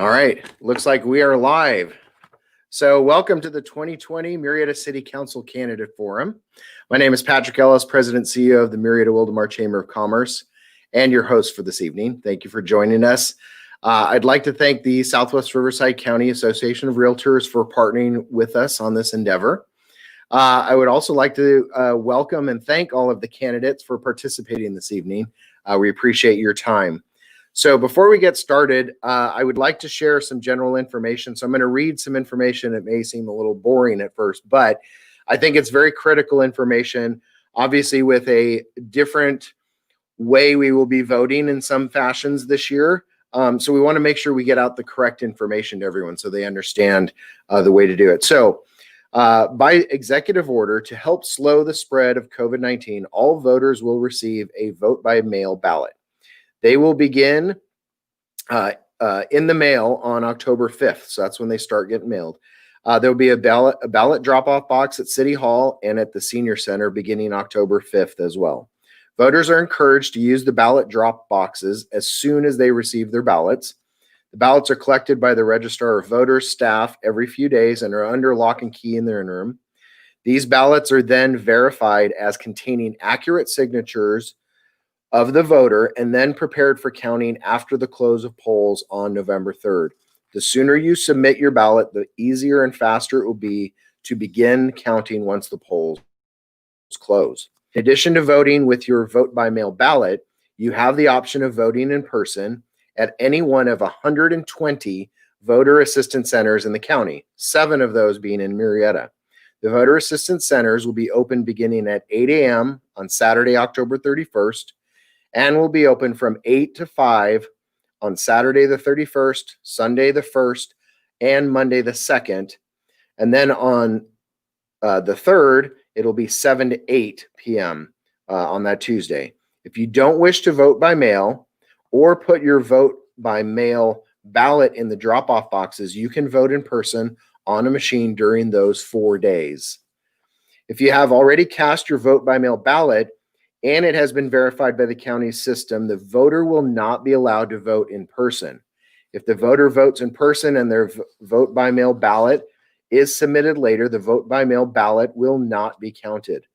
All right, looks like we are live. So welcome to the 2020 Murietta City Council Candidate Forum. My name is Patrick Ellis, President and CEO of the Murietta-Wildomar Chamber of Commerce and your host for this evening. Thank you for joining us. I'd like to thank the Southwest Riverside County Association of Realtors for partnering with us on this endeavor. I would also like to welcome and thank all of the candidates for participating this evening. We appreciate your time. So before we get started, I would like to share some general information. So I'm going to read some information that may seem a little boring at first, but I think it's very critical information, obviously with a different way we will be voting in some fashions this year. So we want to make sure we get out the correct information to everyone so they understand the way to do it. So by executive order, to help slow the spread of COVID-19, all voters will receive a vote by mail ballot. They will begin in the mail on October 5th. So that's when they start getting mailed. There'll be a ballot drop-off box at City Hall and at the Senior Center beginning October 5th as well. Voters are encouraged to use the ballot drop boxes as soon as they receive their ballots. The ballots are collected by the Registrar of Voters staff every few days and are under lock and key in their room. These ballots are then verified as containing accurate signatures of the voter and then prepared for counting after the close of polls on November 3rd. The sooner you submit your ballot, the easier and faster it will be to begin counting once the polls close. In addition to voting with your vote by mail ballot, you have the option of voting in person at any one of 120 voter assistance centers in the county, 7 of those being in Murietta. The voter assistance centers will be open beginning at 8 a.m. on Saturday, October 31st, and will be open from 8 to 5 on Saturday the 31st, Sunday the 1st, and Monday the 2nd. And then on the 3rd, it'll be 7 to 8 p.m. On that Tuesday. If you don't wish to vote by mail or put your vote by mail ballot in the drop-off boxes, you can vote in person on a machine during those 4 days. If you have already cast your vote by mail ballot, and it has been verified by the county system, the voter will not be allowed to vote in person. If the voter votes in person and their vote by mail ballot is submitted later, the vote by mail ballot will not be counted.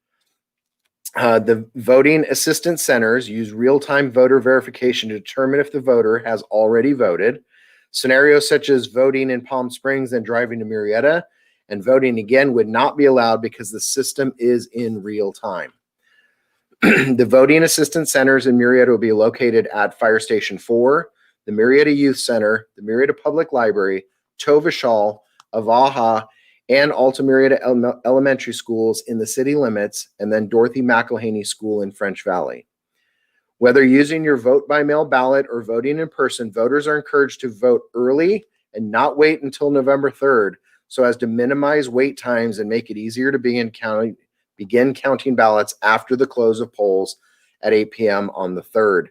The voting assistance centers use real-time voter verification to determine if the voter has already voted. Scenarios such as voting in Palm Springs and driving to Murietta and voting again would not be allowed because the system is in real time. The voting assistance centers in Murietta will be located at Fire Station 4, the Murietta Youth Center, the Murietta Public Library, Tovashal, Avaha, and Alta Murietta Elementary Schools in the city limits, and then Dorothy McElhaney School in French Valley. Whether using your vote by mail ballot or voting in person, voters are encouraged to vote early and not wait until November 3rd so as to minimize wait times and make it easier to begin counting ballots after the close of polls at 8 p.m. on the 3rd.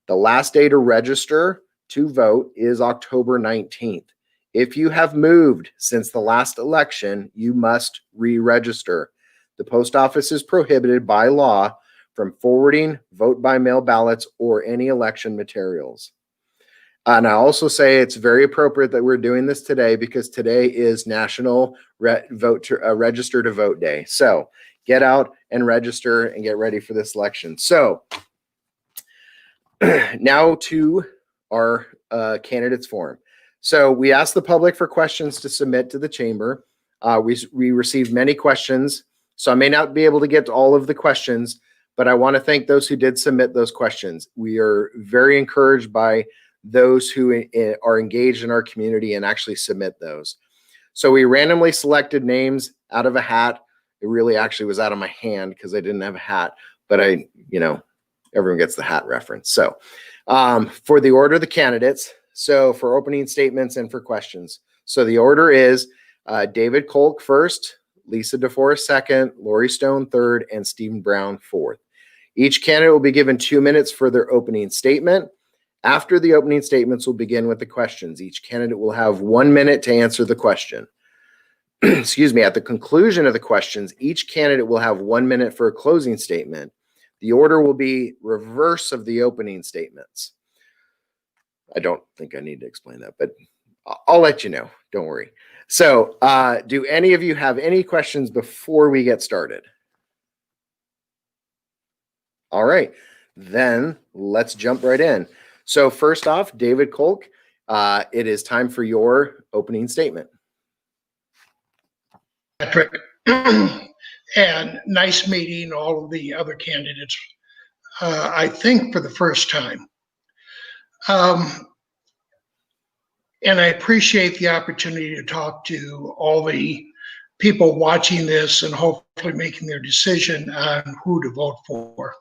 The last day to register to vote is October 19th. If you have moved since the last election, you must re-register. The post office is prohibited by law from forwarding vote by mail ballots or any election materials. And I also say it's very appropriate that we're doing this today because today is National Register to Vote Day. So get out and register and get ready for this election. So now to our candidates forum. So we asked the public for questions to submit to the chamber. We received many questions, so I may not be able to get to all of the questions, but I want to thank those who did submit those questions. We are very encouraged by those who are engaged in our community and actually submit those. So we randomly selected names out of a hat. It really actually was out of my hand because I didn't have a hat, but everyone gets the hat reference. So for the order of the candidates, so for opening statements and for questions. So the order is David Kolk first, Lisa DeForest second, Lori Stone third, and Stephen Brown fourth. Each candidate will be given 2 minutes for their opening statement. After the opening statements, we'll begin with the questions. Each candidate will have 1 minute to answer the question. Excuse me, at the conclusion of the questions, each candidate will have 1 minute for a closing statement. The order will be reverse of the opening statements. I don't think I need to explain that, but I'll let you know. Don't worry. So, do any of you have any questions before we get started? All right, then let's jump right in. So first off, David Kolk, it is time for your opening statement. Patrick, and nice meeting all of the other candidates, I think for the first time. And I appreciate the opportunity to talk to all the people watching this and hopefully making their decision on who to vote for.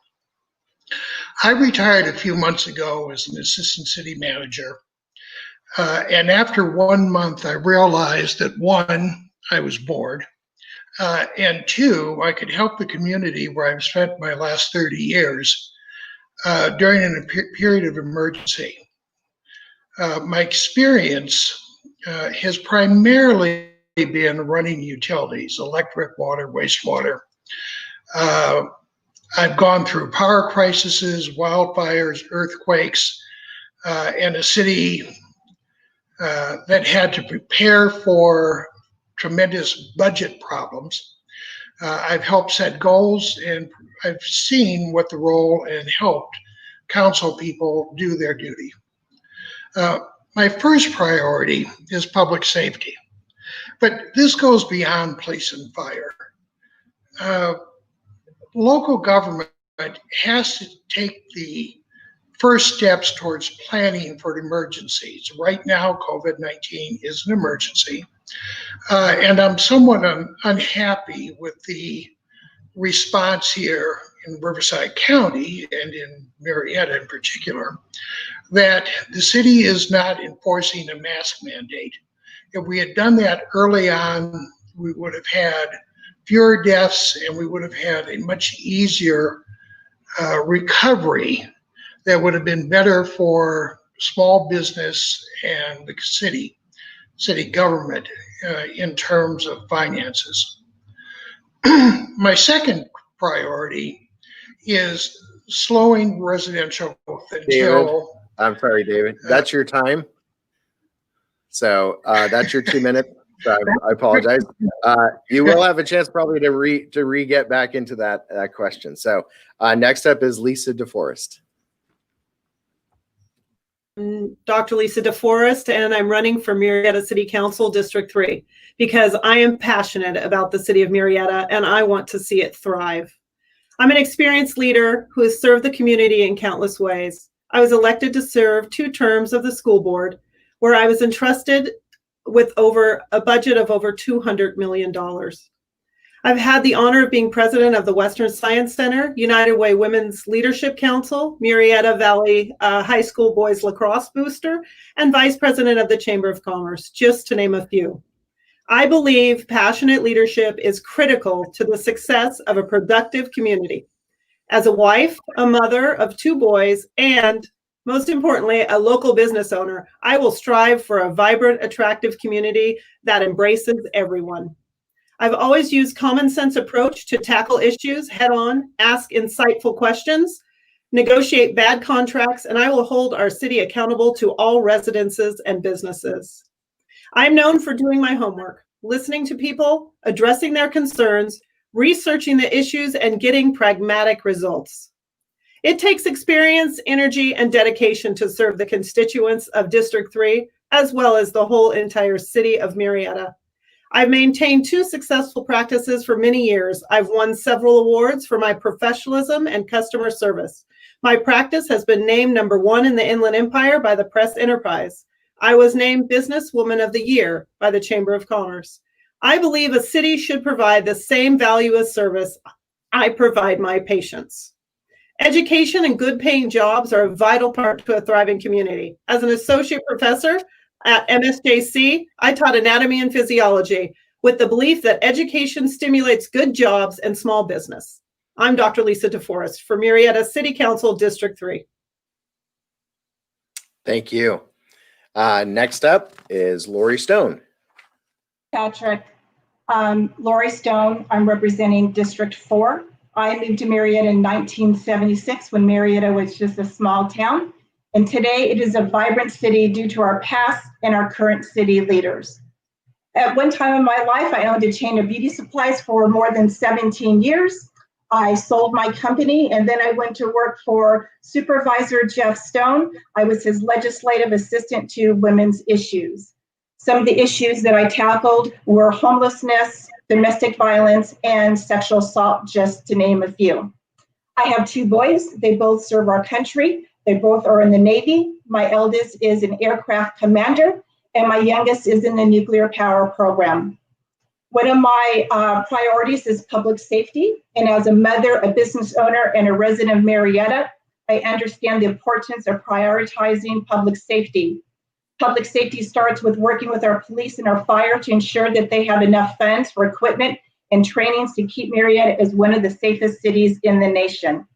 I retired a few months ago as an assistant city manager. And after 1 month, I realized that one, I was bored. And two, I could help the community where I've spent my last 30 years during a period of emergency. My experience has primarily been running utilities, electric, water, wastewater. I've gone through power crises, wildfires, earthquakes, and a city that had to prepare for tremendous budget problems. I've helped set goals, and I've seen what the role and helped council people do their duty. My first priority is public safety, but this goes beyond police and fire. Local government has to take the first steps towards planning for emergencies. Right now, COVID-19 is an emergency. And I'm somewhat unhappy with the response here in Riverside County and in Murietta in particular, that the city is not enforcing a mask mandate. If we had done that early on, we would have had fewer deaths and we would have had a much easier recovery that would have been better for small business and the city government in terms of finances. My second priority is slowing residential growth until... David, I'm sorry, David. That's your time. So that's your 2 minutes. So I apologize. You will have a chance probably to get back into that question. So next up is Lisa DeForest. Dr. Lisa DeForest, and I'm running for Murietta City Council District 3 because I am passionate about the city of Murietta and I want to see it thrive. I'm an experienced leader who has served the community in countless ways. I was elected to serve 2 terms of the school board, where I was entrusted with a budget of over $200 million. I've had the honor of being president of the Western Science Center, United Way Women's Leadership Council, Murrieta Valley High School Boys Lacrosse Booster, and vice president of the Chamber of Commerce, just to name a few. I believe passionate leadership is critical to the success of a productive community. As a wife, a mother of 2 boys, and most importantly, a local business owner, I will strive for a vibrant, attractive community that embraces everyone. I've always used common sense approach to tackle issues head on, ask insightful questions, negotiate bad contracts, and I will hold our city accountable to all residences and businesses. I'm known for doing my homework, listening to people, addressing their concerns, researching the issues, and getting pragmatic results. It takes experience, energy, and dedication to serve the constituents of District 3, as well as the whole entire city of Murietta. I've maintained 2 successful practices for many years. I've won several awards for my professionalism and customer service. My practice has been named #1 in the Inland Empire by the Press Enterprise. I was named Businesswoman of the Year by the Chamber of Commerce. I believe a city should provide the same value as service I provide my patients. Education and good paying jobs are a vital part to a thriving community. As an associate professor at MSJC, I taught anatomy and physiology with the belief that education stimulates good jobs and small business. I'm Dr. Lisa DeForest for Murietta City Council District 3. Thank you. Next up is Lori Stone. Patrick, Lori Stone, I'm representing District 4. I moved to Murrieta in 1976 when Murrieta was just a small town. And today it is a vibrant city due to our past and our current city leaders. At one time in my life, I owned a chain of beauty supplies for more than 17 years. I sold my company and then I went to work for Supervisor Jeff Stone. I was his legislative assistant to women's issues. Some of the issues that I tackled were homelessness, domestic violence, and sexual assault, just to name a few. I have 2 boys. They both serve our country. They both are in the Navy. My eldest is an aircraft commander, and my youngest is in the nuclear power program. One of my priorities is public safety. And as a mother, a business owner, and a resident of Murietta, I understand the importance of prioritizing public safety. Public safety starts with working with our police and our fire to ensure that they have enough funds for equipment and trainings to keep Murietta as one of the safest cities in the nation.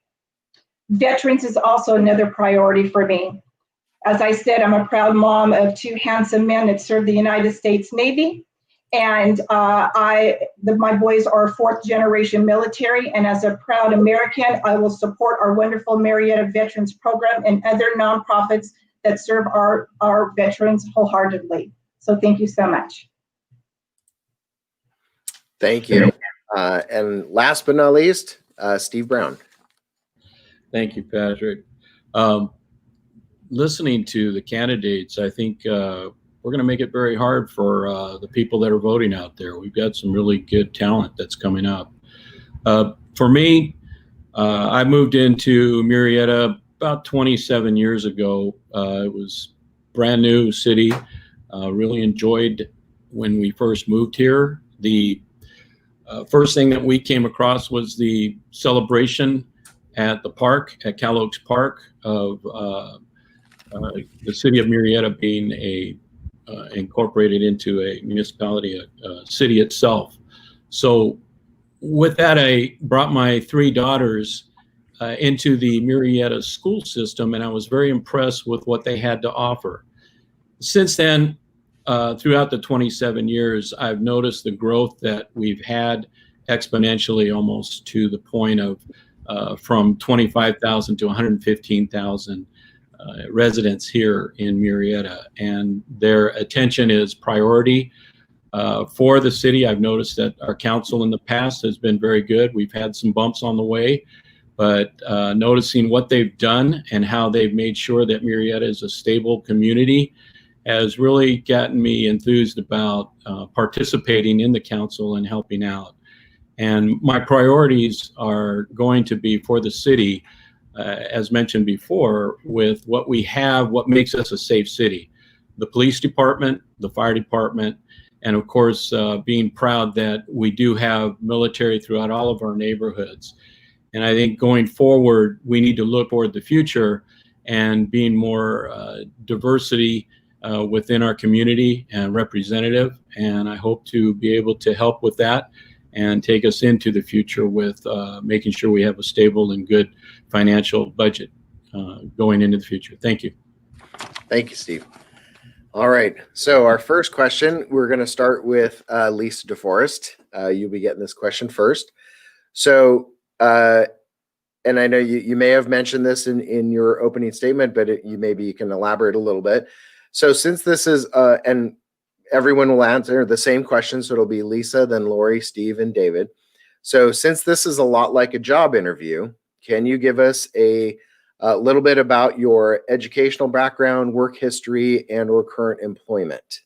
Veterans is also another priority for me. As I said, I'm a proud mom of 2 handsome men that served the United States Navy. And my boys are 4th generation military. And as a proud American, I will support our wonderful Murietta Veterans Program and other nonprofits that serve our veterans wholeheartedly. So thank you so much. Thank you. And last but not least, Steve Brown. Thank you, Patrick. Listening to the candidates, I think we're going to make it very hard for the people that are voting out there. We've got some really good talent that's coming up. For me, I moved into Murietta about 27 years ago. It was brand new city. Really enjoyed when we first moved here. The first thing that we came across was the celebration at the park, at Cal Oaks Park, of the city of Murietta being incorporated into a municipality, a city itself. So with that, I brought my 3 daughters into the Murietta school system, and I was very impressed with what they had to offer. Since then, throughout the 27 years, I've noticed the growth that we've had exponentially, almost to the point of from 25,000 to 115,000 residents here in Murietta, and their attention is priority for the city. I've noticed that our council in the past has been very good. We've had some bumps on the way, but noticing what they've done and how they've made sure that Murietta is a stable community has really gotten me enthused about participating in the council and helping out. And my priorities are going to be for the city, as mentioned before, with what we have, what makes us a safe city. The police department, the fire department, and of course, being proud that we do have military throughout all of our neighborhoods. And I think going forward, we need to look toward the future and being more diversity within our community and representative. And I hope to be able to help with that and take us into the future with making sure we have a stable and good financial budget going into the future. Thank you. Thank you, Steve. All right. So our first question, we're going to start with Lisa DeForest. You'll be getting this question first. So, and I know you may have mentioned this in your opening statement, but maybe you can elaborate a little bit. So since this is, and everyone will answer the same question, so it'll be Lisa, then Lori, Steve, and David. So since this is a lot like a job interview, can you give us a little bit about your educational background, work history, and or current employment?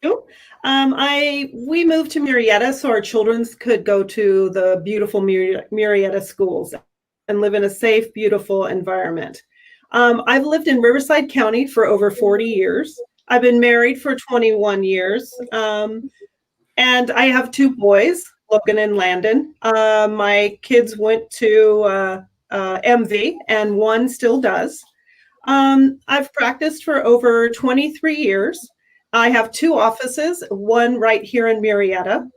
We moved to Murietta so our children could go to the beautiful Murietta schools and live in a safe, beautiful environment. I've lived in Riverside County for over 40 years. I've been married for 21 years. And I have 2 boys, Logan and Landon. My kids went to MV and one still does. I've practiced for over 23 years. I have 2 offices, one right here in Murietta.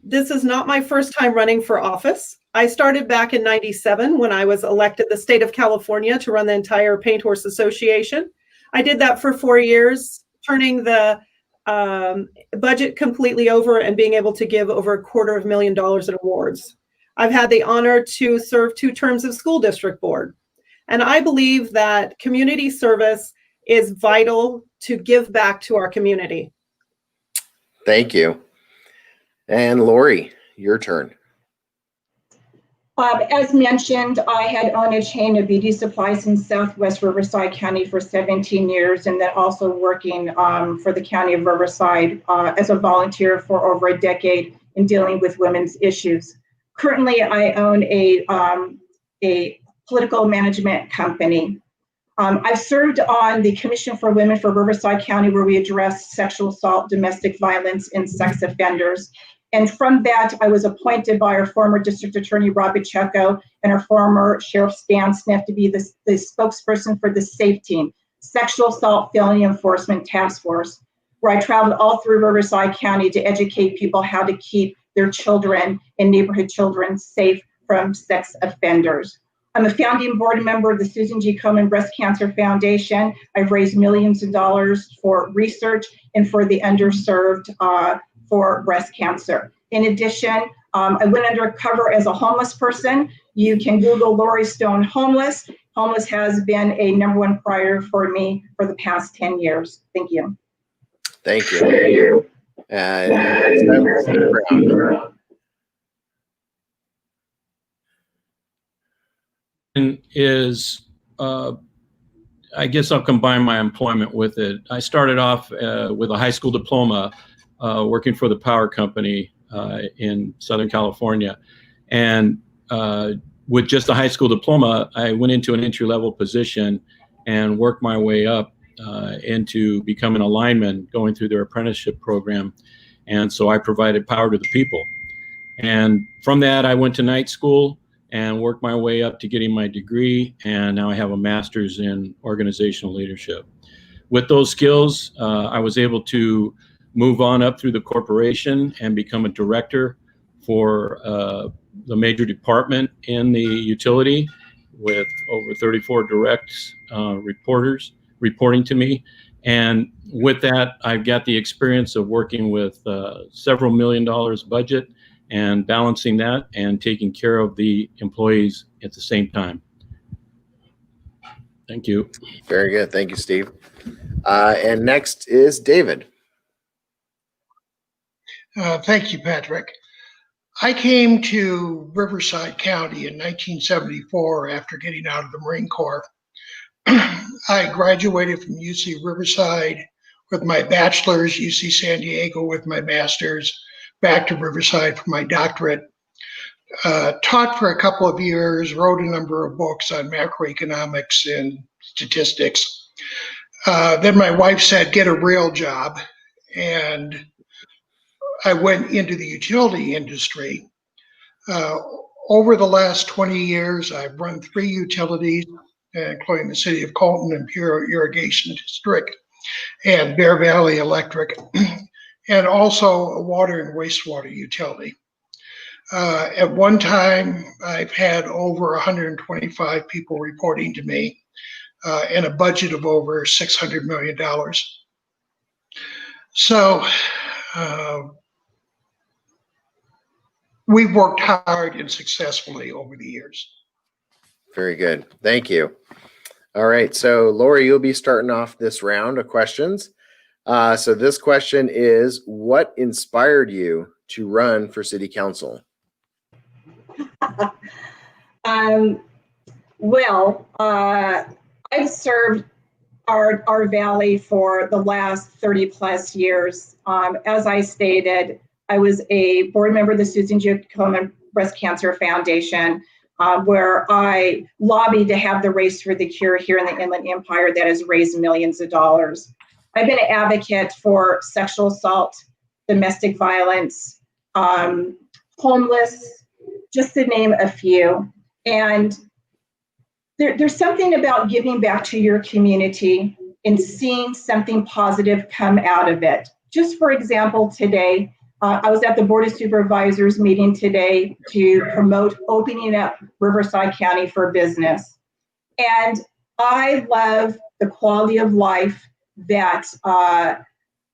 This is not my first time running for office. I started back in '97 when I was elected the state of California to run the entire Paint Horse Association. I did that for 4 years, turning the budget completely over and being able to give over $250,000 in awards. I've had the honor to serve 2 terms of school district board. And I believe that community service is vital to give back to our community. Thank you. And Lori, your turn. As mentioned, I had owned a chain of beauty supplies in Southwest Riverside County for 17 years, and then also working for the County of Riverside as a volunteer for over a decade in dealing with women's issues. Currently, I own a political management company. I've served on the Commission for Women for Riverside County, where we address sexual assault, domestic violence, and sex offenders. And from that, I was appointed by our former District Attorney, Rob Pacheco, and our former Sheriff Stan Smith to be the spokesperson for the SAFE team, Sexual Assault Felony Enforcement Task Force, where I traveled all through Riverside County to educate people how to keep their children and neighborhood children safe from sex offenders. I'm a founding board member of the Susan G. Komen Breast Cancer Foundation. I've raised millions of dollars for research and for the underserved for breast cancer. In addition, I went undercover as a homeless person. You can Google Lori Stone homeless. Homeless has been a #1 priority for me for the past 10 years. Thank you. Thank you. Is I guess I'll combine my employment with it. I started off with a high school diploma working for the power company in Southern California. And with just a high school diploma, I went into an entry-level position and worked my way up into becoming a lineman, going through their apprenticeship program. And so I provided power to the people. And from that, I went to night school and worked my way up to getting my degree. And now I have a master's in organizational leadership. With those skills, I was able to move on up through the corporation and become a director for the major department in the utility with over 34 direct reporters reporting to me. And with that, I've got the experience of working with several $1 million budget and balancing that and taking care of the employees at the same time. Thank you. Very good. Thank you, Steve. And next is David. Thank you, Patrick. I came to Riverside County in 1974 after getting out of the Marine Corps. I graduated from UC Riverside with my bachelor's, UC San Diego with my master's, back to Riverside for my doctorate. Taught for a couple of years, wrote a number of books on macroeconomics and statistics. Then my wife said, get a real job. And I went into the utility industry. Over the last 20 years, I've run 3 utilities, including the city of Colton and Pure Irrigation District and Bear Valley Electric, and also a water and wastewater utility. At one time, I've had over 125 people reporting to me and a budget of over $600 million. So we've worked hard and successfully over the years. Very good. Thank you. All right. So Lori, you'll be starting off this round of questions. So this question is, what inspired you to run for city council? I've served our valley for the last 30 plus years. As I stated, I was a board member of the Susan G. Komen Breast Cancer Foundation, where I lobbied to have the Race for the Cure here in the Inland Empire that has raised millions of dollars. I've been an advocate for sexual assault, domestic violence, homeless, just to name a few. And there's something about giving back to your community and seeing something positive come out of it. Just for example, today, I was at the Board of Supervisors meeting today to promote opening up Riverside County for business. And I love the quality of life that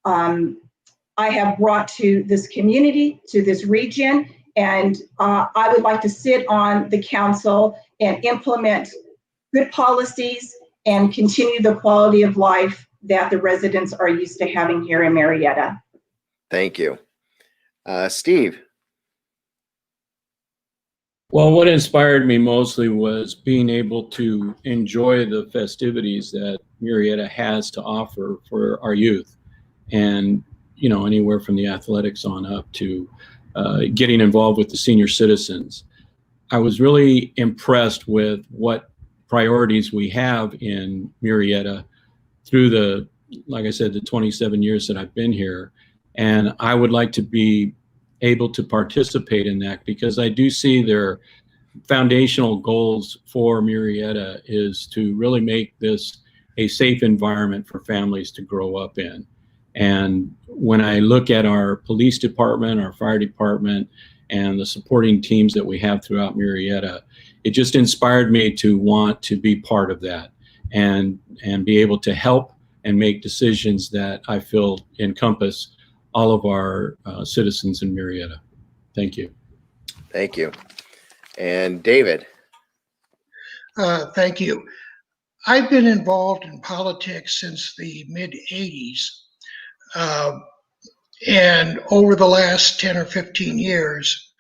I have brought to this community, to this region, and I would like to sit on the council and implement good policies and continue the quality of life that the residents are used to having here in Murrieta. Thank you. Steve. Well, what inspired me mostly was being able to enjoy the festivities that Murietta has to offer for our youth. And, you know, anywhere from the athletics on up to getting involved with the senior citizens. I was really impressed with what priorities we have in Murietta through the, like I said, the 27 years that I've been here. And I would like to be able to participate in that, because I do see their foundational goals for Murietta is to really make this a safe environment for families to grow up in. And when I look at our police department, our fire department, and the supporting teams that we have throughout Murietta, it just inspired me to want to be part of that and be able to help and make decisions that I feel encompass all of our citizens in Murietta. Thank you. Thank you. And David. Thank you. I've been involved in politics since the mid-'80s. And over the last 10 or 15 years,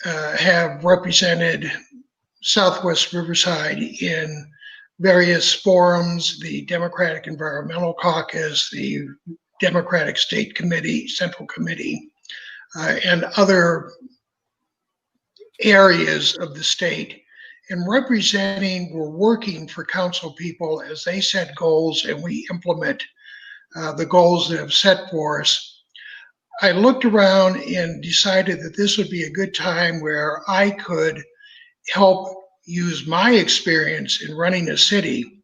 have represented Southwest Riverside in various forums, the Democratic Environmental Caucus, the Democratic State Committee, Central Committee, and other areas of the state. And representing, we're working for council people as they set goals and we implement the goals that have set for us. I looked around and decided that this would be a good time where I could help use my experience in running a city,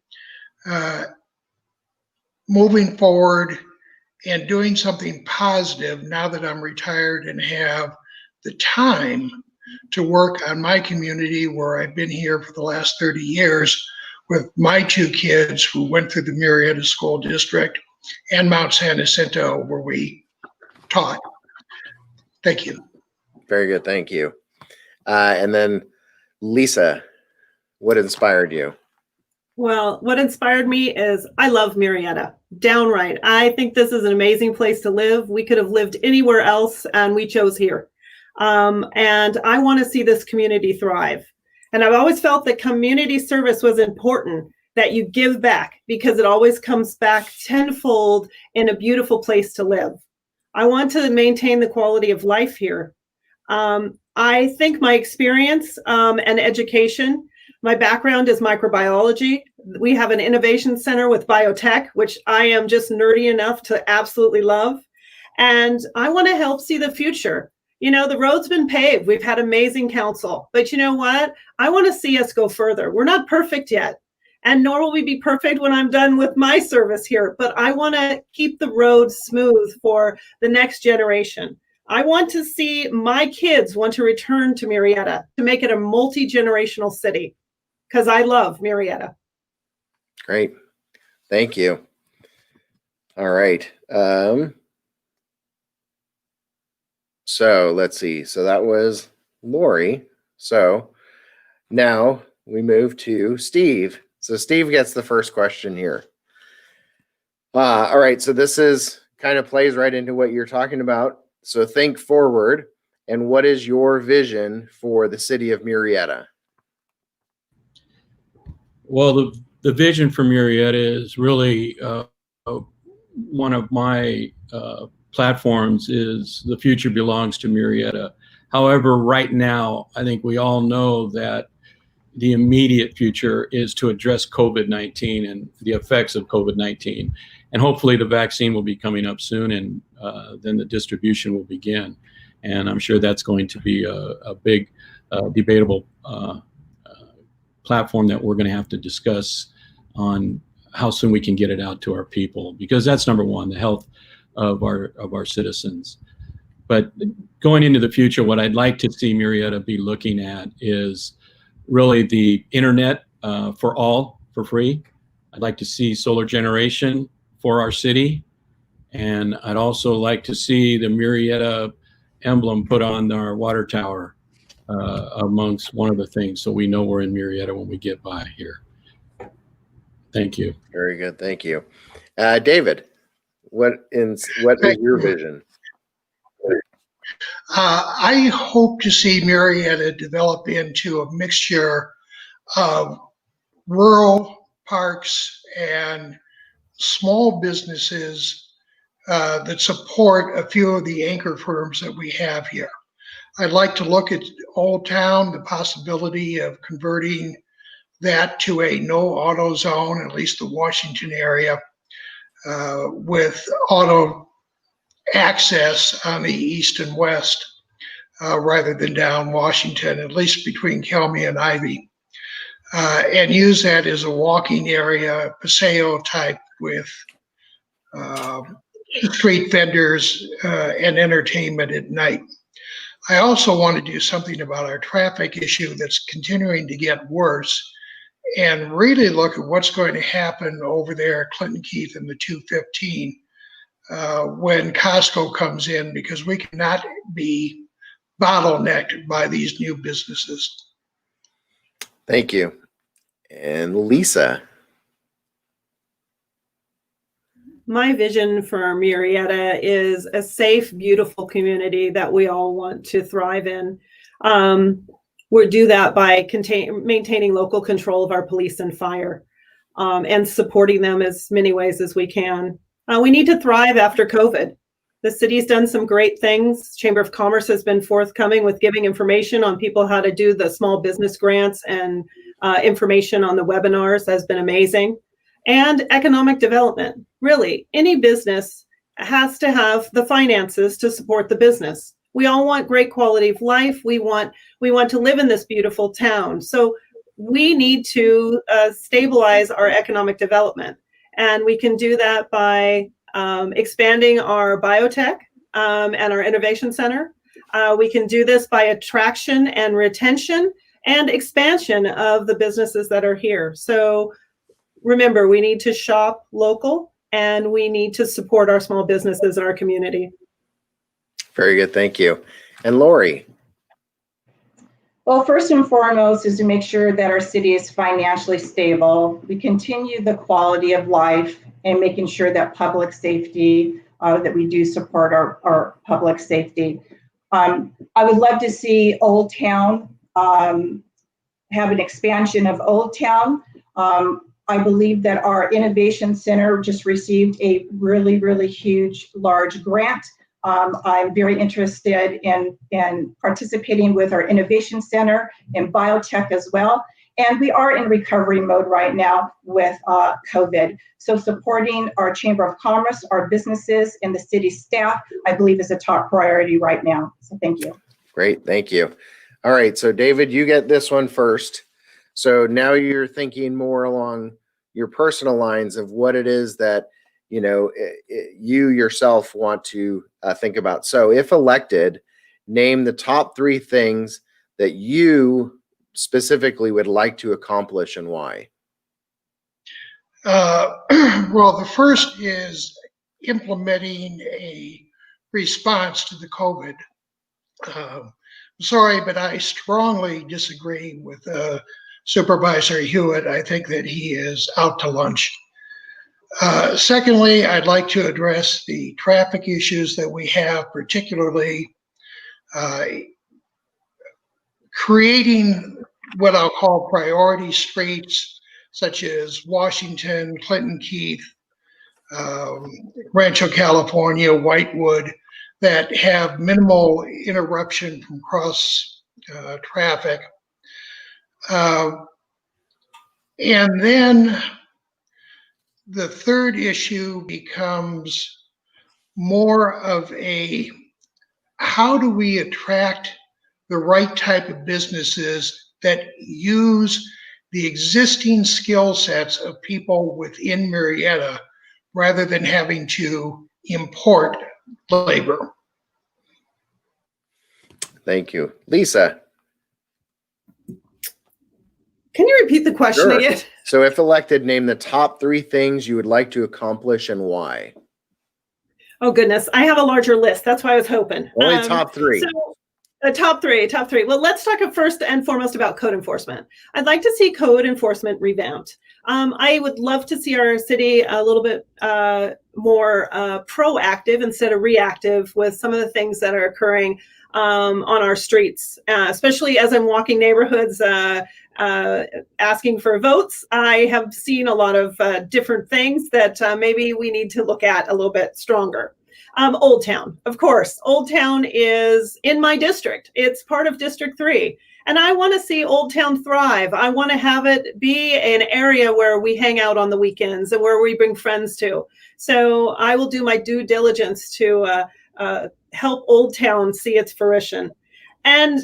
moving forward and doing something positive now that I'm retired and have the time to work on my community where I've been here for the last 30 years with my two kids who went through the Murietta School District and Mount San Jacinto, where we taught. Thank you. Very good. Thank you. And then Lisa, what inspired you? Well, what inspired me is I love Murietta, downright. I think this is an amazing place to live. We could have lived anywhere else and we chose here. And I want to see this community thrive. And I've always felt that community service was important, that you give back, because it always comes back tenfold in a beautiful place to live. I want to maintain the quality of life here. I think my experience and education, my background is microbiology. We have an innovation center with biotech, which I am just nerdy enough to absolutely love. And I want to help see the future. You know, the road's been paved. We've had amazing council. But you know what? I want to see us go further. We're not perfect yet. And nor will we be perfect when I'm done with my service here. But I want to keep the road smooth for the next generation. I want to see my kids want to return to Murietta to make it a multi-generational city, because I love Murietta. Great. Thank you. All right. So let's see. So that was Lori. So now we move to Steve. So Steve gets the first question here. All right. So this is kind of plays right into what you're talking about. So think forward, and what is your vision for the city of Murietta? Well, the vision for Murietta is really one of my platforms is the future belongs to Murietta. However, right now, I think we all know that the immediate future is to address COVID-19 and the effects of COVID-19. And hopefully the vaccine will be coming up soon, and then the distribution will begin. And I'm sure that's going to be a big debatable platform that we're going to have to discuss on how soon we can get it out to our people, because that's number one, the health of our citizens. But going into the future, what I'd like to see Murietta be looking at is really the internet for all for free. I'd like to see solar generation for our city, And I'd also like to see the Murietta emblem put on our water tower amongst one of the things, so we know we're in Murietta when we get by here. Thank you. Very good. Thank you. David, what is your vision? I hope to see Murrieta develop into a mixture of rural parks and small businesses that support a few of the anchor firms that we have here. I'd like to look at Old Town, the possibility of converting that to a no auto zone, at least the Washington area, with auto access on the east and west rather than down Washington, at least between Kelmy and Ivy, and use that as a walking area, Paseo type, with street vendors and entertainment at night. I also want to do something about our traffic issue that's continuing to get worse, and really look at what's going to happen over there at Clinton Keith and the 215 when Costco comes in, because we cannot be bottlenecked by these new businesses. Thank you. And Lisa. My vision for Murietta is a safe, beautiful community that we all want to thrive in. We'll do that by maintaining local control of our police and fire, and supporting them as many ways as we can. We need to thrive after COVID. The city's done some great things. Chamber of Commerce has been forthcoming with giving information on people how to do the small business grants, and information on the webinars has been amazing. And economic development. Really, any business has to have the finances to support the business. We all want great quality of life. We want to live in this beautiful town. So we need to stabilize our economic development. And we can do that by expanding our biotech and our innovation center. We can do this by attraction and retention and expansion of the businesses that are here. So remember, we need to shop local, and we need to support our small businesses in our community. Very good. Thank you. And Lori. Well, first and foremost is to make sure that our city is financially stable. We continue the quality of life and making sure that public safety, that we do support our public safety. I would love to see Old Town have an expansion of Old Town. I believe that our innovation center just received a really, really huge, large grant. I'm very interested in participating with our innovation center and biotech as well. And we are in recovery mode right now with COVID. So supporting our Chamber of Commerce, our businesses, and the city staff, I believe is a top priority right now. So thank you. Great. Thank you. All right. So David, you get this one first. So now you're thinking more along your personal lines of what it is that, you yourself want to think about. So if elected, name the top 3 things that you specifically would like to accomplish and why. Well, the first is implementing a response to the COVID. Sorry, but I strongly disagree with Supervisor Hewitt. I think that he is out to lunch. Secondly, I'd like to address the traffic issues that we have, particularly creating what I'll call priority streets, such as Washington, Clinton Keith, Rancho California, Whitewood, that have minimal interruption from cross traffic. And then the third issue becomes more of a, how do we attract the right type of businesses that use the existing skill sets of people within Murietta rather than having to import labor. Thank you. Lisa. Can you repeat the question Sure. again? So if elected, name the top 3 things you would like to accomplish and why. Oh goodness, I have a larger list. That's why I was hoping. Only top three. So, top three. Well, let's talk first and foremost about code enforcement. I'd like to see code enforcement revamped. I would love to see our city a little bit more proactive instead of reactive with some of the things that are occurring on our streets, especially as I'm walking neighborhoods asking for votes. I have seen a lot of different things that maybe we need to look at a little bit stronger. Old Town, of course. Old Town is in my district. It's part of District 3. And I want to see Old Town thrive. I want to have it be an area where we hang out on the weekends and where we bring friends to. So I will do my due diligence to help Old Town see its fruition. And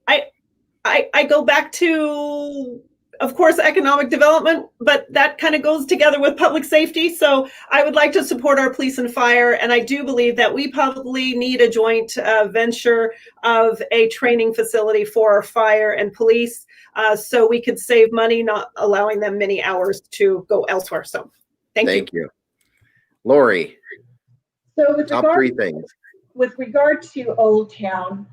I go back to, of course, economic development, but that kind of goes together with public safety. So I would like to support our police and fire. And I do believe that we probably need a joint venture of a training facility for our fire and police so we could save money, not allowing them many hours to go elsewhere. So thank you. Lori, So with top regard, three things. with regard to Old Town,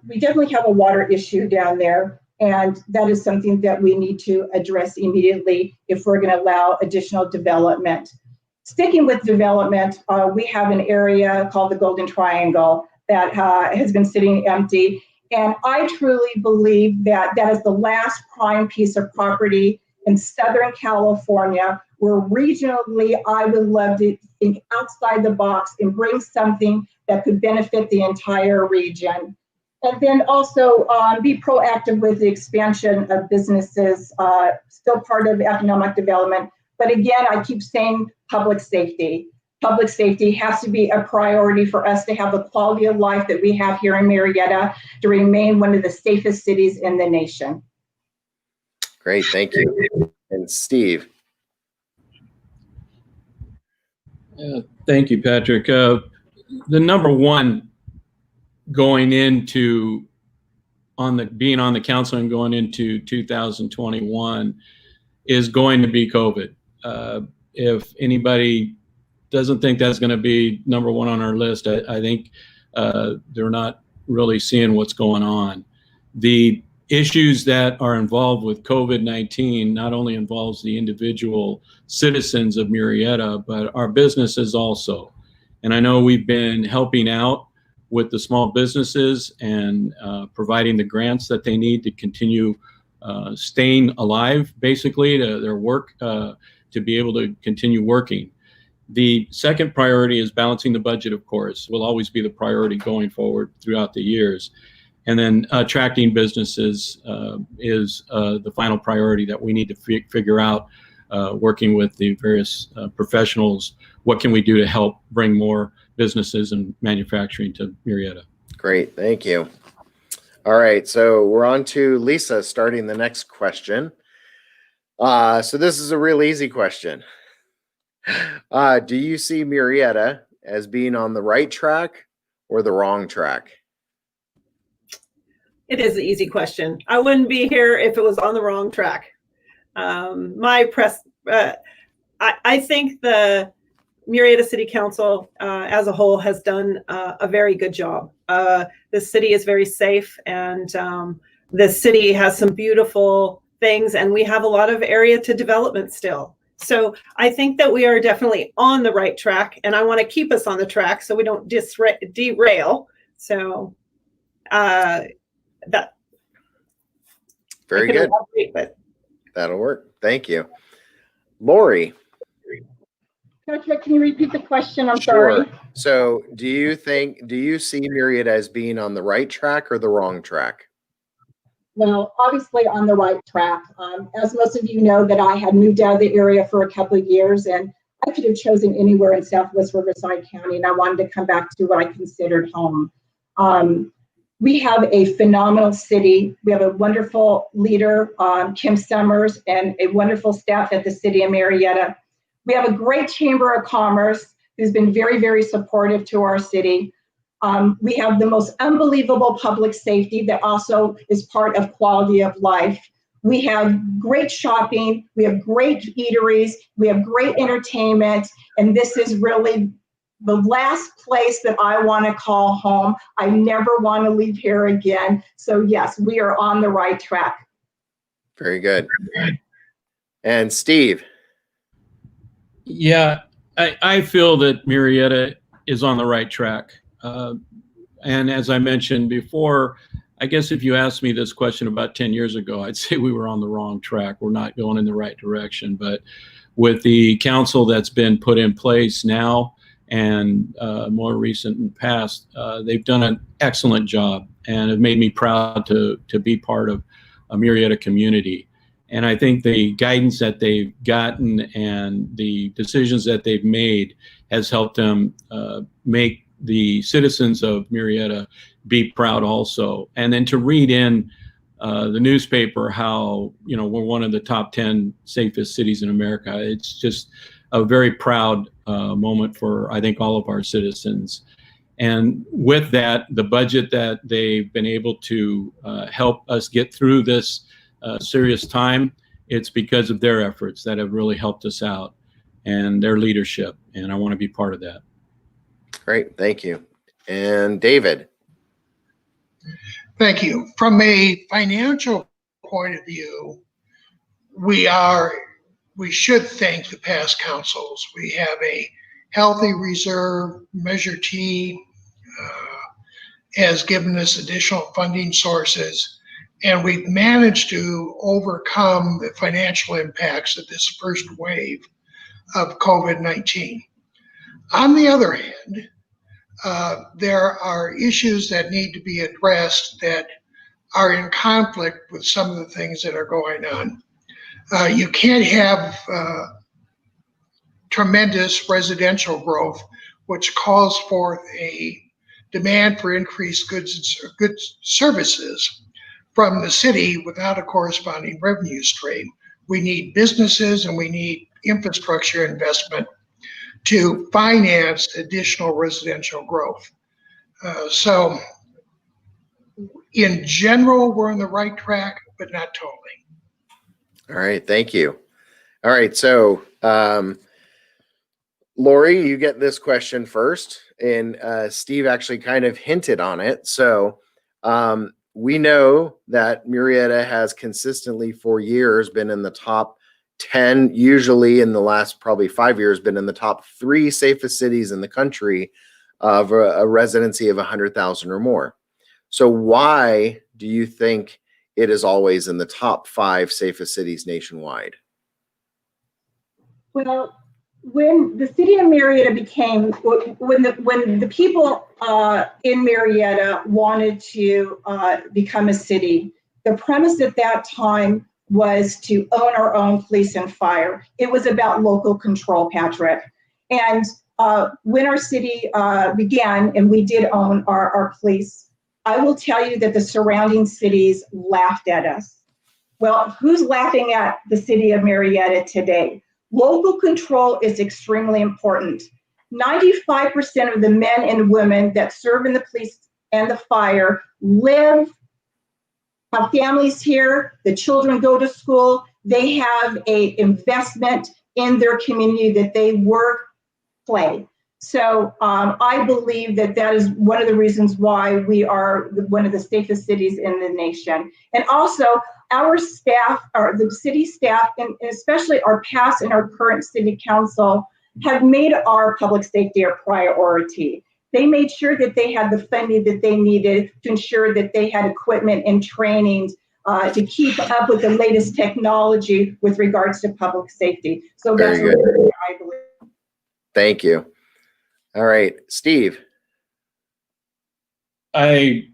we definitely have a water issue down there. And that is something that we need to address immediately if we're going to allow additional development. Sticking with development, we have an area called the Golden Triangle that has been sitting empty. And I truly believe that that is the last prime piece of property in Southern California, where regionally I would love to think outside the box and bring something that could benefit the entire region. And then also be proactive with the expansion of businesses, still part of economic development. But again, I keep saying public safety. Public safety has to be a priority for us to have the quality of life that we have here in Murietta to remain one of the safest cities in the nation. Great, thank you. And Steve. Thank you, Patrick. The number one going into being on the council and going into 2021 is going to be COVID. If anybody doesn't think that's going to be number one on our list, I think they're not really seeing what's going on. The issues that are involved with COVID-19 not only involves the individual citizens of Murietta, but our businesses also. And I know we've been helping out with the small businesses and providing the grants that they need to continue staying alive, basically, to their work, to be able to continue working. The second priority is balancing the budget, of course, will always be the priority going forward throughout the years. And then attracting businesses is the final priority that we need to figure out, working with the various professionals. What can we do to help bring more businesses and manufacturing to Murietta? Great, thank you. All right, so we're on to Lisa starting the next question. So this is a real easy question. Do you see Murietta as being on the right track or the wrong track? It is an easy question. I wouldn't be here if it was on the wrong track. I think the Murietta City Council as a whole has done a very good job. The city is very safe, and the city has some beautiful things, and we have a lot of area to development still. So I think that we are definitely on the right track, and I want to keep us on the track so we don't derail. So that very good. But that'll work. Thank you. Lori. Patrick, can you repeat the question? I'm Sure. sorry. So do you see Murietta as being on the right track or the wrong track? Well, obviously on the right track. As most of you know, that I had moved out of the area for a couple of years, and I could have chosen anywhere in Southwest Riverside County, and I wanted to come back to what I considered home. We have a phenomenal city. We have a wonderful leader, Kim Summers, and a wonderful staff at the city of Murietta. We have a great Chamber of Commerce who's been very, very supportive to our city. We have the most unbelievable public safety that also is part of quality of life. We have great shopping, we have great eateries, we have great entertainment, and this is really the last place that I want to call home. I never want to leave here again. So yes, we are on the right track. Very good. And Steve. Yeah, I feel that Murietta is on the right track. And as I mentioned before, I guess if you asked me this question about 10 years ago, I'd say we were on the wrong track. We're not going in the right direction. But with the council that's been put in place now and more recent in the past, they've done an excellent job and have made me proud to be part of a Murietta community. And I think the guidance that they've gotten and the decisions that they've made has helped them make the citizens of Murietta be proud also. And then to read in the newspaper how, you know, we're one of the top 10 safest cities in America. It's just a very proud moment for, I think, all of our citizens. And with that, the budget that they've been able to help us get through this serious time, it's because of their efforts that have really helped us out and their leadership. And I want to be part of that. Great. Thank you. And David. Thank you. From a financial point of view, we should thank the past councils. We have a healthy reserve. Measure T has given us additional funding sources, and we've managed to overcome the financial impacts of this first wave of COVID-19. On the other hand, there are issues that need to be addressed that are in conflict with some of the things that are going on. You can't have tremendous residential growth, which calls forth a demand for increased goods and services from the city without a corresponding revenue stream. We need businesses and we need infrastructure investment to finance additional residential growth. So in general, we're on the right track, but not totally. All right. Thank you. All right. So, Lori, you get this question first, and Steve actually kind of hinted on it. So we know that Murietta has consistently for years been in the top 10, usually in the last probably 5 years, been in the top 3 safest cities in the country of a residency of 100,000 or more. So why do you think it is always in the top 5 safest cities nationwide? Well, when the city of Murietta became, when the people in Murietta wanted to become a city, the premise at that time was to own our own police and fire. It was about local control, Patrick. And when our city began and we did own our police, I will tell you that the surrounding cities laughed at us. Well, who's laughing at the city of Murietta today? Local control is extremely important. 95% of the men and women that serve in the police and the fire live, have families here, the children go to school, they have an investment in their community that they work, play. So I believe that that is one of the reasons why we are one of the safest cities in the nation. And also our staff, the city staff, and especially our past and our current city council have made our public safety a priority. They made sure that they had the funding that they needed to ensure that they had equipment and trainings to keep up with the latest technology with regards to public safety. So that's what I believe. Thank you. All right, Steve. I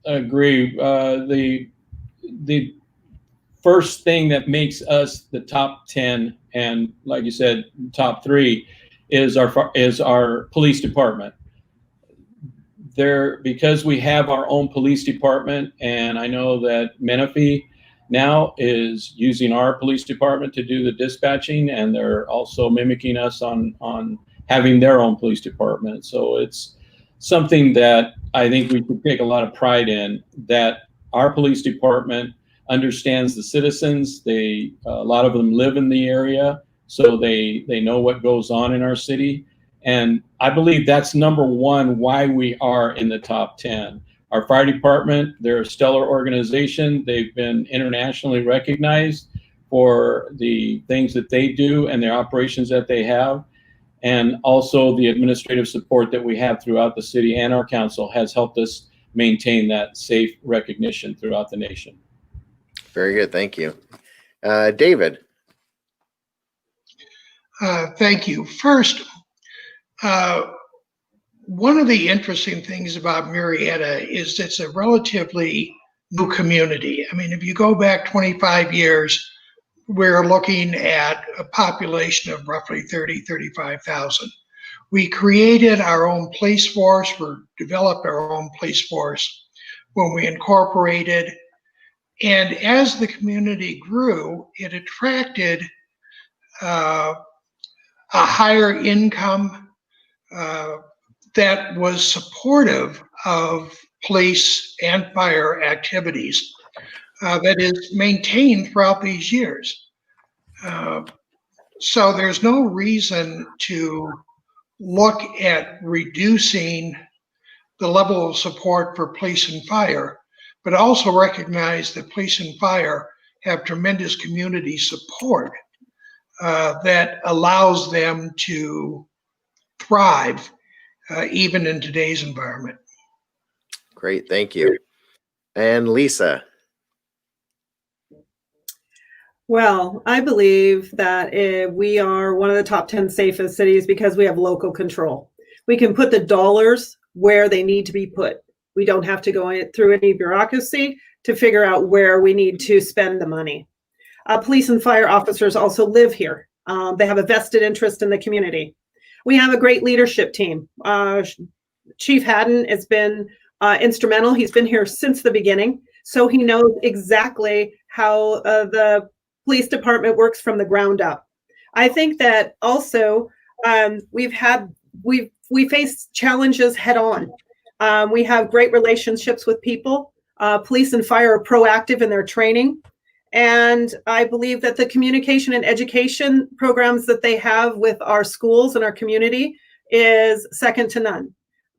agree. The first thing that makes us the top 10, and like you said, top 3, is our police department. Because we have our own police department, and I know that Menifee now is using our police department to do the dispatching, and they're also mimicking us on having their own police department. So it's something that I think we could take a lot of pride in, that our police department understands the citizens. A lot of them live in the area, so they know what goes on in our city. And I believe that's number one why we are in the top 10. Our fire department, they're a stellar organization. They've been internationally recognized for the things that they do and their operations that they have. And also the administrative support that we have throughout the city and our council has helped us maintain that safe recognition throughout the nation. Very good. Thank you. David. Thank you. First, one of the interesting things about Murrieta is it's a relatively new community. I mean, if you go back 25 years, we're looking at a population of roughly 35,000. We created our own police force, developed our own police force when we incorporated. And as the community grew, it attracted a higher income that was supportive of police and fire activities that is maintained throughout these years. So there's no reason to look at reducing the level of support for police and fire, but also recognize that police and fire have tremendous community support that allows them to thrive even in today's environment. Great. Thank you. And Lisa. Well, I believe that we are one of the top 10 safest cities because we have local control. We can put the dollars where they need to be put. We don't have to go through any bureaucracy to figure out where we need to spend the money. Police and fire officers also live here. They have a vested interest in the community. We have a great leadership team. Chief Haddon has been instrumental. He's been here since the beginning, so he knows exactly how the police department works from the ground up. I think that also we face challenges head on. We have great relationships with people. Police and fire are proactive in their training. And I believe that the communication and education programs that they have with our schools and our community is second to none.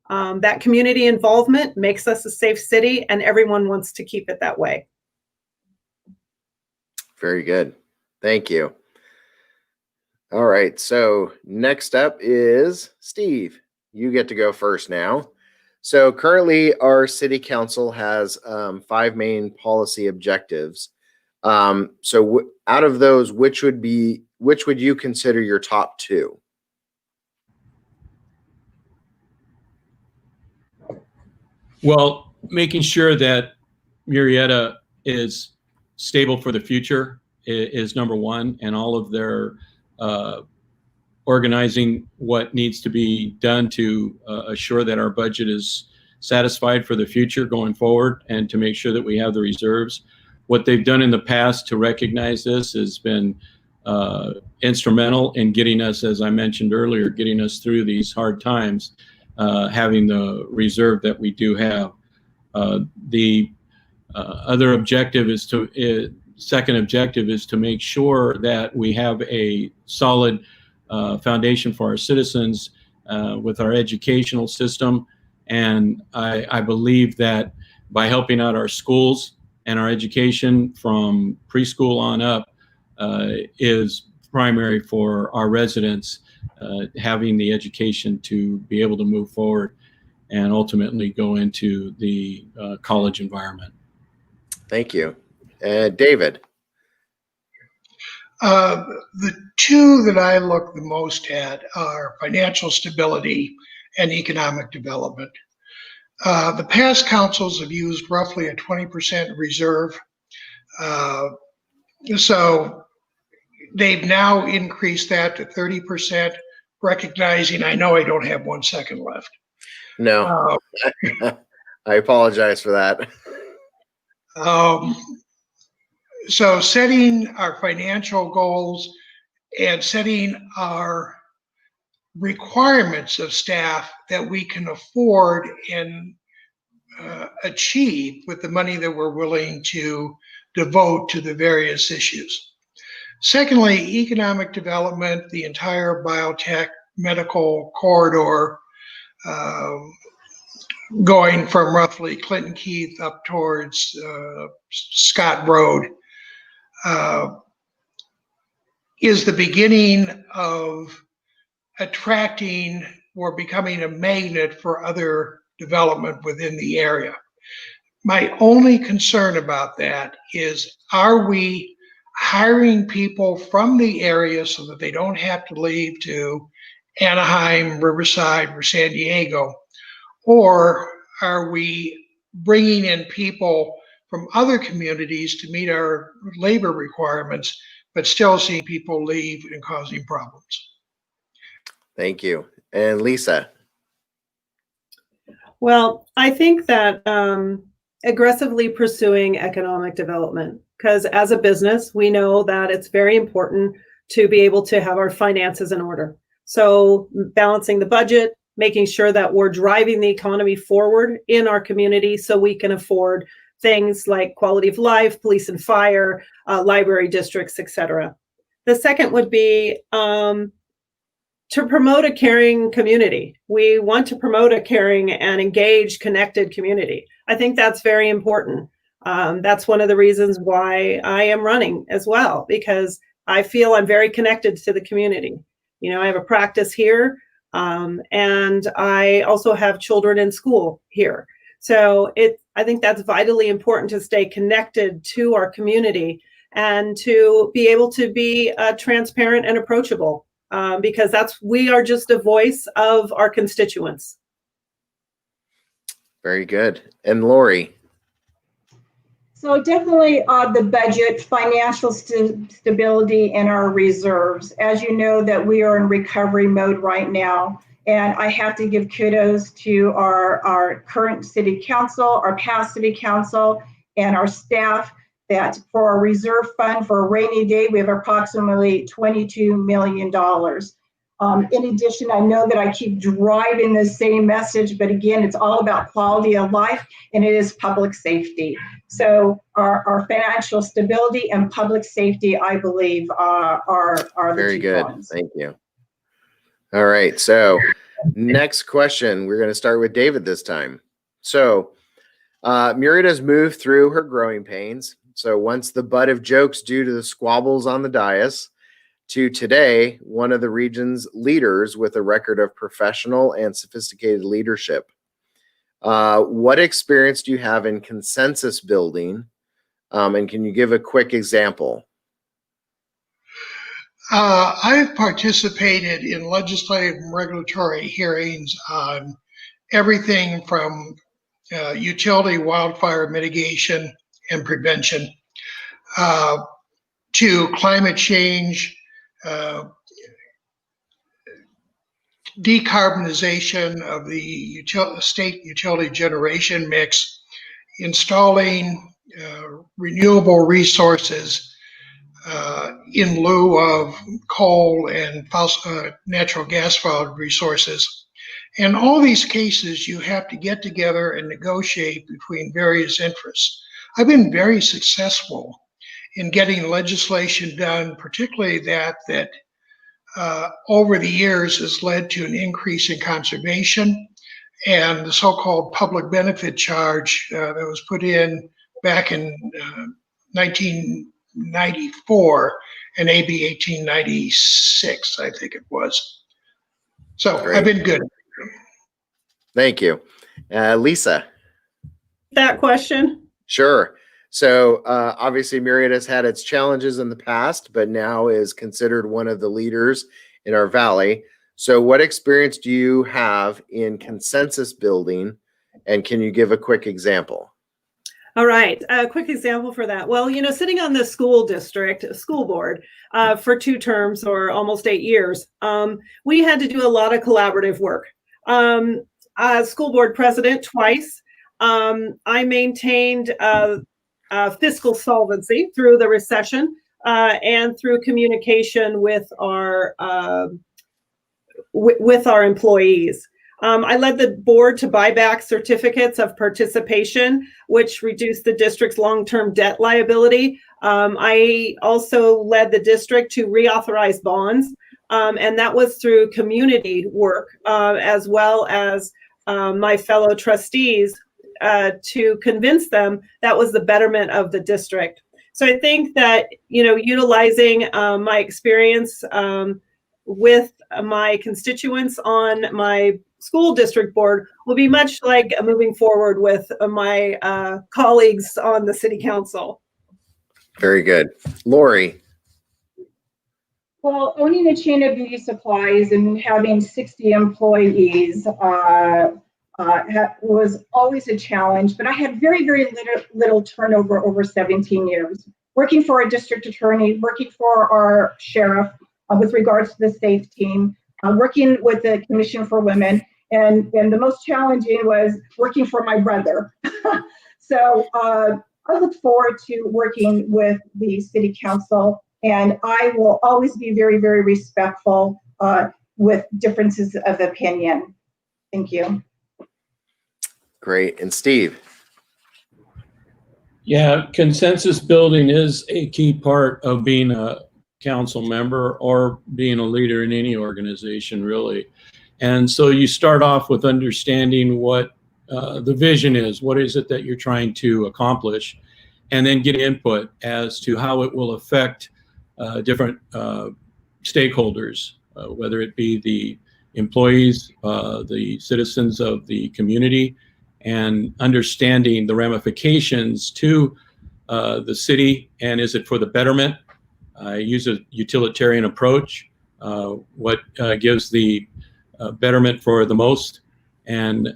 That community involvement makes us a safe city, and everyone wants to keep it that way. Very good. Thank you. All right. So next up is Steve. You get to go first now. So currently our city council has 5 main policy objectives. So out of those, which would you consider your top 2? Well, making sure that Murietta is stable for the future is number one, and all of their organizing what needs to be done to assure that our budget is satisfied for the future going forward, and to make sure that we have the reserves. What they've done in the past to recognize this has been instrumental in getting us, as I mentioned earlier, getting us through these hard times, having the reserve that we do have. The other objective is second objective is to make sure that we have a solid foundation for our citizens with our educational system. And I believe that by helping out our schools and our education from preschool on up is primary for our residents having the education to be able to move forward and ultimately go into the college environment. Thank you. David. The 2 that I look the most at are financial stability and economic development. The past councils have used roughly a 20% reserve. So they've now increased that to 30%, recognizing, I know I don't have 1 second left. No, I apologize for that. So setting our financial goals and setting our requirements of staff that we can afford and achieve with the money that we're willing to devote to the various issues. Secondly, economic development, the entire biotech medical corridor going from roughly Clinton Keith up towards Scott Road is the beginning of attracting or becoming a magnet for other development within the area. My only concern about that is, are we hiring people from the area so that they don't have to leave to Anaheim, Riverside, or San Diego? Or are we bringing in people from other communities to meet our labor requirements, but still seeing people leave and causing problems? Thank you. And Lisa? Well, I think that aggressively pursuing economic development, because as a business, we know that it's very important to be able to have our finances in order. So balancing the budget, making sure that we're driving the economy forward in our community so we can afford things like quality of life, police and fire, library districts, etc. The second would be to promote a caring community. We want to promote a caring and engaged, connected community. I think that's very important. That's one of the reasons why I am running as well, because I feel I'm very connected to the community. You know, I have a practice here, and I also have children in school here. So I think that's vitally important to stay connected to our community and to be able to be transparent and approachable, because we are just a voice of our constituents. Very good. And Lori? So definitely the budget, financial stability, and our reserves. As you know, that we are in recovery mode right now. And I have to give kudos to our current city council, our past city council, and our staff, that for our reserve fund for a rainy day, we have approximately $22 million. In addition, I know that I keep driving the same message, but again, it's all about quality of life, and it is public safety. So our financial stability and public safety, I believe, are the Very two good. prongs. Thank you. All right. So next question, we're going to start with David this time. So Murieta's moved through her growing pains. So once the butt of jokes due to the squabbles on the dais, to today, one of the region's leaders with a record of professional and sophisticated leadership. What experience do you have in consensus building? And can you give a quick example? I've participated in legislative and regulatory hearings on everything from utility wildfire mitigation and prevention to climate change, decarbonization of the state utility generation mix, installing renewable resources in lieu of coal and natural gas-fired resources. In all these cases, you have to get together and negotiate between various interests. I've been very successful in getting legislation done, particularly that over the years has led to an increase in conservation, and the so-called public benefit charge that was put in back in 1994 and AB 1896, I think it was. So Great. I've been good. Thank you. Lisa? That question? Sure. So obviously Murrieta's had its challenges in the past, but now is considered one of the leaders in our valley. So what experience do you have in consensus building, and can you give a quick example? All right, a quick example for that. Well, you know, sitting on the school board for 2 terms or almost 8 years, we had to do a lot of collaborative work. School board president twice. I maintained fiscal solvency through the recession and through communication with our employees. I led the board to buy back certificates of participation, which reduced the district's long-term debt liability. I also led the district to reauthorize bonds And that was through community work, as well as my fellow trustees, to convince them that was the betterment of the district. So I think that, utilizing my experience with my constituents on my school district board will be much like moving forward with my colleagues on the city council. Very good. Lori. Well, owning a chain of beauty supplies and having 60 employees was always a challenge, but I had very, very little turnover over 17 years. Working for a district attorney, working for our sheriff with regards to the SAFE team, working with the Commission for Women, and the most challenging was working for my brother. So I look forward to working with the city council, and I will always be very, very respectful with differences of opinion. Thank you. Great. And Steve. Yeah, consensus building is a key part of being a council member or being a leader in any organization, really. And so you start off with understanding what the vision is, what is it that you're trying to accomplish, and then get input as to how it will affect different stakeholders, whether it be the employees, the citizens of the community, and understanding the ramifications to the city, and is it for the betterment? I use a utilitarian approach, what gives the betterment for the most and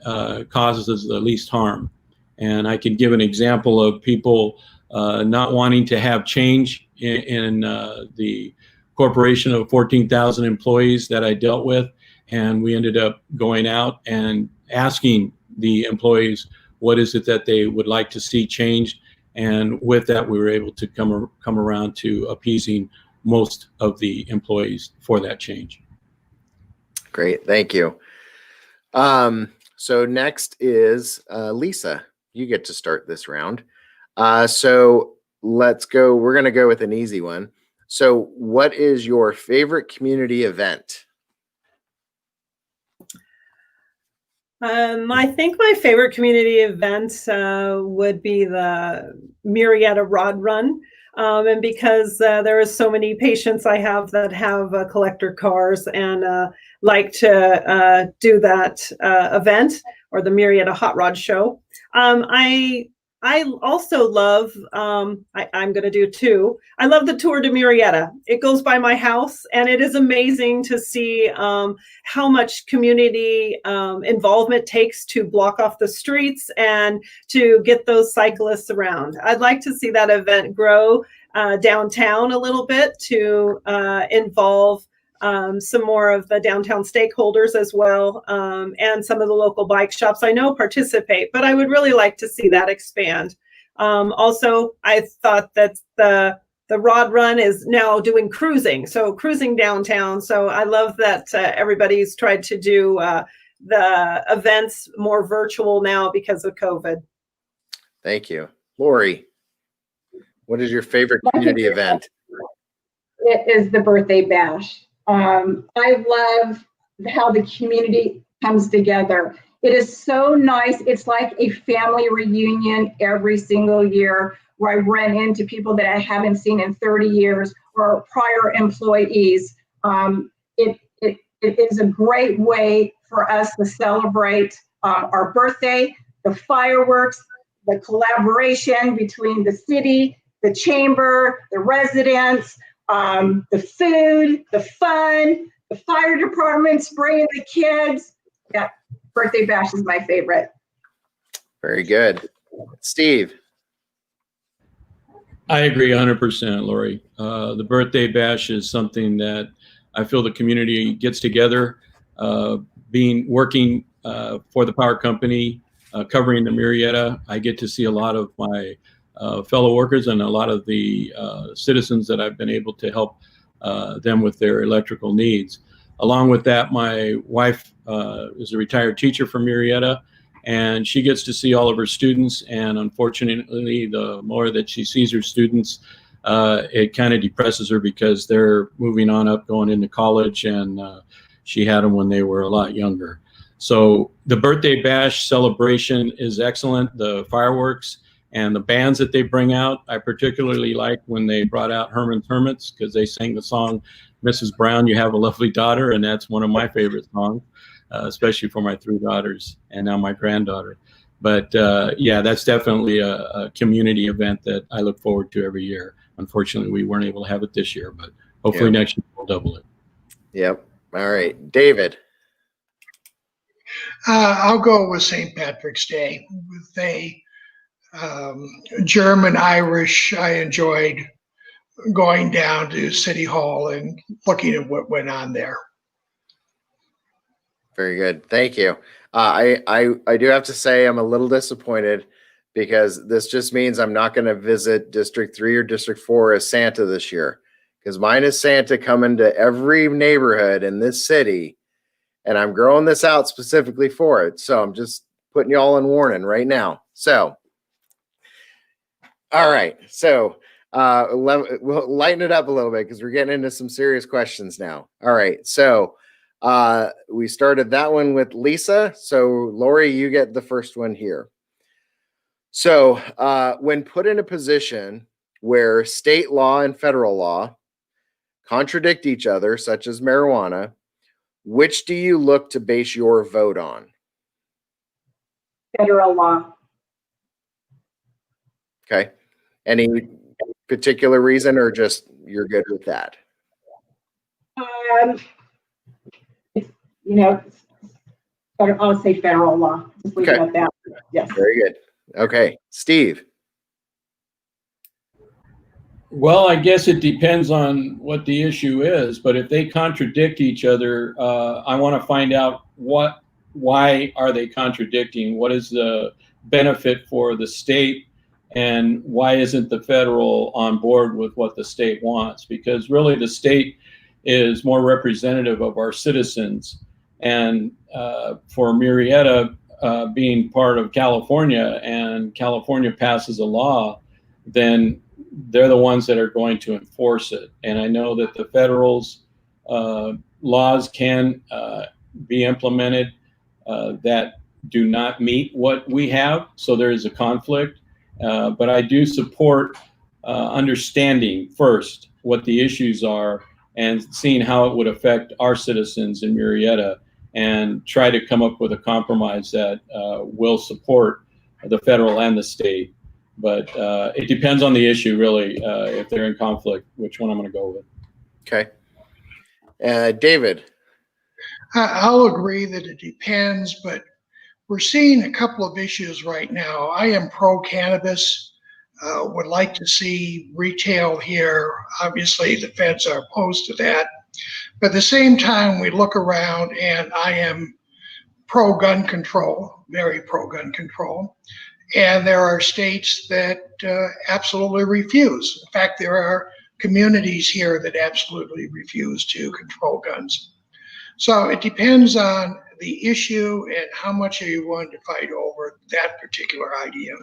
causes the least harm. And I can give an example of people not wanting to have change in the corporation of 14,000 employees that I dealt with, and we ended up going out and asking the employees what is it that they would like to see changed, and with that we were able to come around to appeasing most of the employees for that change. Great, thank you. So next is Lisa. You get to start this round. So let's go. We're going to go with an easy one. So what is your favorite community event? I think my favorite community event would be the Murietta Rod Run. And because there are so many patients I have that have collector cars and like to do that event, or the Murietta Hot Rod Show. I also love, I'm going to do two. I love the Tour de Murietta. It goes by my house, and it is amazing to see how much community involvement takes to block off the streets and to get those cyclists around. I'd like to see that event grow downtown a little bit to involve some more of the downtown stakeholders as well, and some of the local bike shops I know participate, but I would really like to see that expand. Also, I thought that the Rod Run is now doing cruising, so cruising downtown. So I love that everybody's tried to do the events more virtual now because of COVID. Thank you. Lori, what is your favorite community event? It is the birthday bash. I love how the community comes together. It is so nice. It's like a family reunion every single year, where I run into people that I haven't seen in 30 years or prior employees. It is a great way for us to celebrate our birthday, the fireworks, the collaboration between the city, the chamber, the residents, the food, the fun, the fire department spraying the kids. Yeah, birthday bash is my favorite. Very good. Steve. I agree 100%, Lori. The birthday bash is something that I feel the community gets together, working for the power company, covering the Murietta. I get to see a lot of my fellow workers and a lot of the citizens that I've been able to help them with their electrical needs. Along with that, my wife is a retired teacher from Murietta, and she gets to see all of her students. And unfortunately, the more that she sees her students, it kind of depresses her because they're moving on up, going into college, and she had them when they were a lot younger. So the birthday bash celebration is excellent. The fireworks and the bands that they bring out, I particularly like when they brought out Herman's Hermits, because they sang the song, Mrs. Brown, You Have a Lovely Daughter, and that's one of my favorite songs, especially for my 3 daughters and now my granddaughter. But yeah, that's definitely a community event that I look forward to every year. Unfortunately, we weren't able to have it this year, but hopefully next year we'll double it. Yep. All right, David. I'll go with St. Patrick's Day. With a German Irish, I enjoyed going down to City Hall and looking at what went on there. Very good. Thank you. I do have to say I'm a little disappointed because this just means I'm not going to visit District 3 or District 4 as Santa this year, because mine is Santa coming to every neighborhood in this city, and I'm growing this out specifically for it. So I'm just putting you all in warning right now. So, all right. So we'll lighten it up a little bit because we're getting into some serious questions now. All right. So we started that one with Lisa. So Lori, you get the first one here. So when put in a position where state law and federal law contradict each other, such as marijuana, which do you look to base your vote on? Federal law. Okay. Any particular reason, or just you're good with that? I'll say federal law. Just leave it at that. Yes. Very good. Okay. Steve. Well, I guess it depends on what the issue is, but if they contradict each other, I want to find out why are they contradicting? What is the benefit for the state, and why isn't the federal on board with what the state wants? Because really the state is more representative of our citizens, and for Murietta being part of California, and California passes a law, then they're the ones that are going to enforce it. And I know that the federal's laws can be implemented that do not meet what we have, so there is a conflict. But I do support understanding first what the issues are and seeing how it would affect our citizens in Murietta, and try to come up with a compromise that will support the federal and the state. But it depends on the issue, really, if they're in conflict, which one I'm going to go with. Okay. David. I'll agree that it depends, but we're seeing a couple of issues right now. I am pro-cannabis, would like to see retail here. Obviously, the feds are opposed to that. But at the same time, we look around, and I am pro-gun control, very pro-gun control. And there are states that absolutely refuse. In fact, there are communities here that absolutely refuse to control guns. So it depends on the issue and how much are you willing to fight over that particular idea.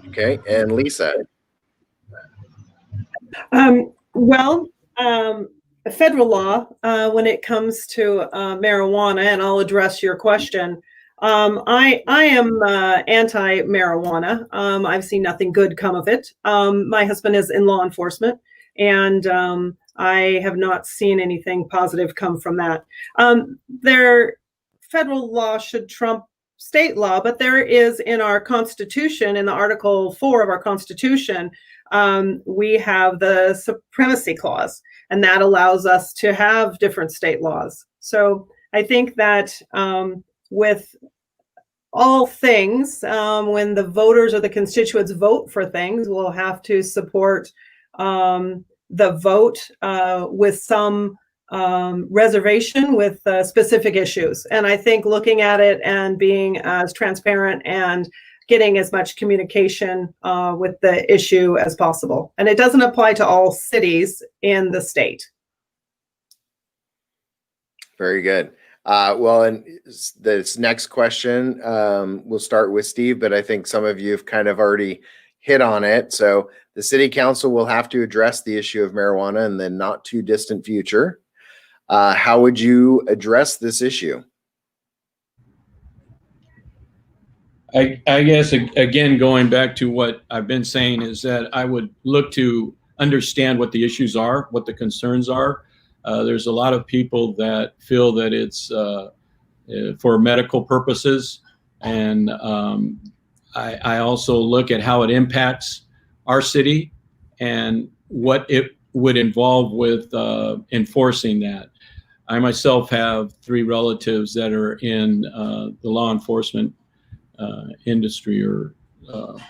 Okay. And Lisa. Federal law, when it comes to marijuana, and I'll address your question. I am anti-marijuana. I've seen nothing good come of it. My husband is in law enforcement, and I have not seen anything positive come from that. Federal law should trump state law, but there is in our Constitution, in the Article 4 of our Constitution, we have the Supremacy Clause, and that allows us to have different state laws. So I think that with all things, when the voters or the constituents vote for things, we'll have to support the vote with some reservation with specific issues. And I think looking at it and being as transparent and getting as much communication with the issue as possible. And it doesn't apply to all cities in the state. Very good. Well, and this next question, we'll start with Steve, but I think some of you have kind of already hit on it. So the city council will have to address the issue of marijuana in the not too distant future. How would you address this issue? I guess, again, going back to what I've been saying, is that I would look to understand what the issues are, what the concerns are. There's a lot of people that feel that it's for medical purposes. And I also look at how it impacts our city and what it would involve with enforcing that. I myself have 3 relatives that are in the law enforcement industry or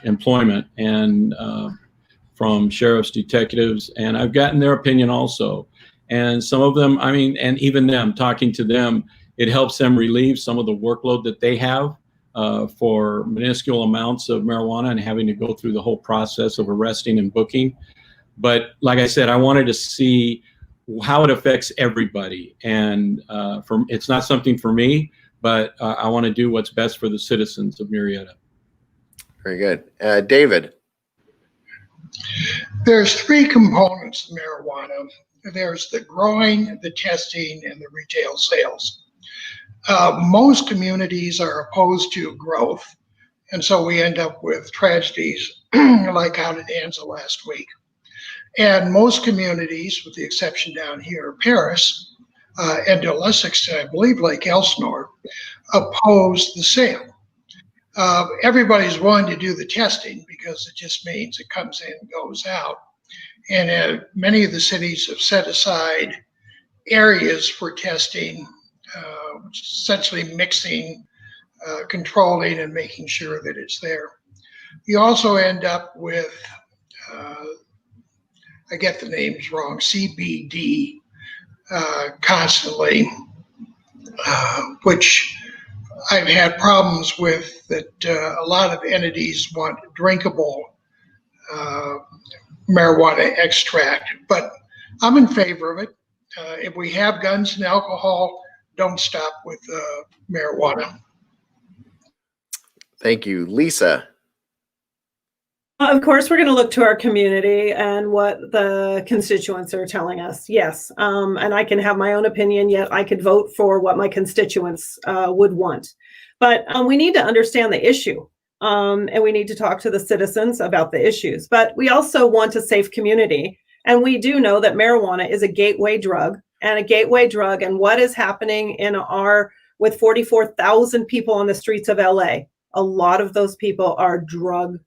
employment, and from sheriff's, detectives, and I've gotten their opinion also. And some of them, I mean, and even them, talking to them, it helps them relieve some of the workload that they have for minuscule amounts of marijuana and having to go through the whole process of arresting and booking. But like I said, I wanted to see how it affects everybody. And it's not something for me, but I want to do what's best for the citizens of Murietta. Very good. David. There's 3 components of marijuana. There's the growing, the testing, and the retail sales. Most communities are opposed to growth, and so we end up with tragedies like out in Anza last week. And most communities, with the exception down here, Paris, and to a less extent, I believe, Lake Elsinore, oppose the sale. Everybody's willing to do the testing because it just means it comes in and goes out. And many of the cities have set aside areas for testing, essentially mixing, controlling, and making sure that it's there. You also end up with, I get the names wrong, CBD constantly, which I've had problems with, that a lot of entities want drinkable marijuana extract, but I'm in favor of it. If we have guns and alcohol, don't stop with marijuana. Thank you. Lisa. Of course, we're going to look to our community and what the constituents are telling us. Yes. And I can have my own opinion, yet I could vote for what my constituents would want. But we need to understand the issue. And we need to talk to the citizens about the issues. But we also want a safe community. And we do know that marijuana is a gateway drug, and what is happening with 44,000 people on the streets of LA. A lot of those people are drug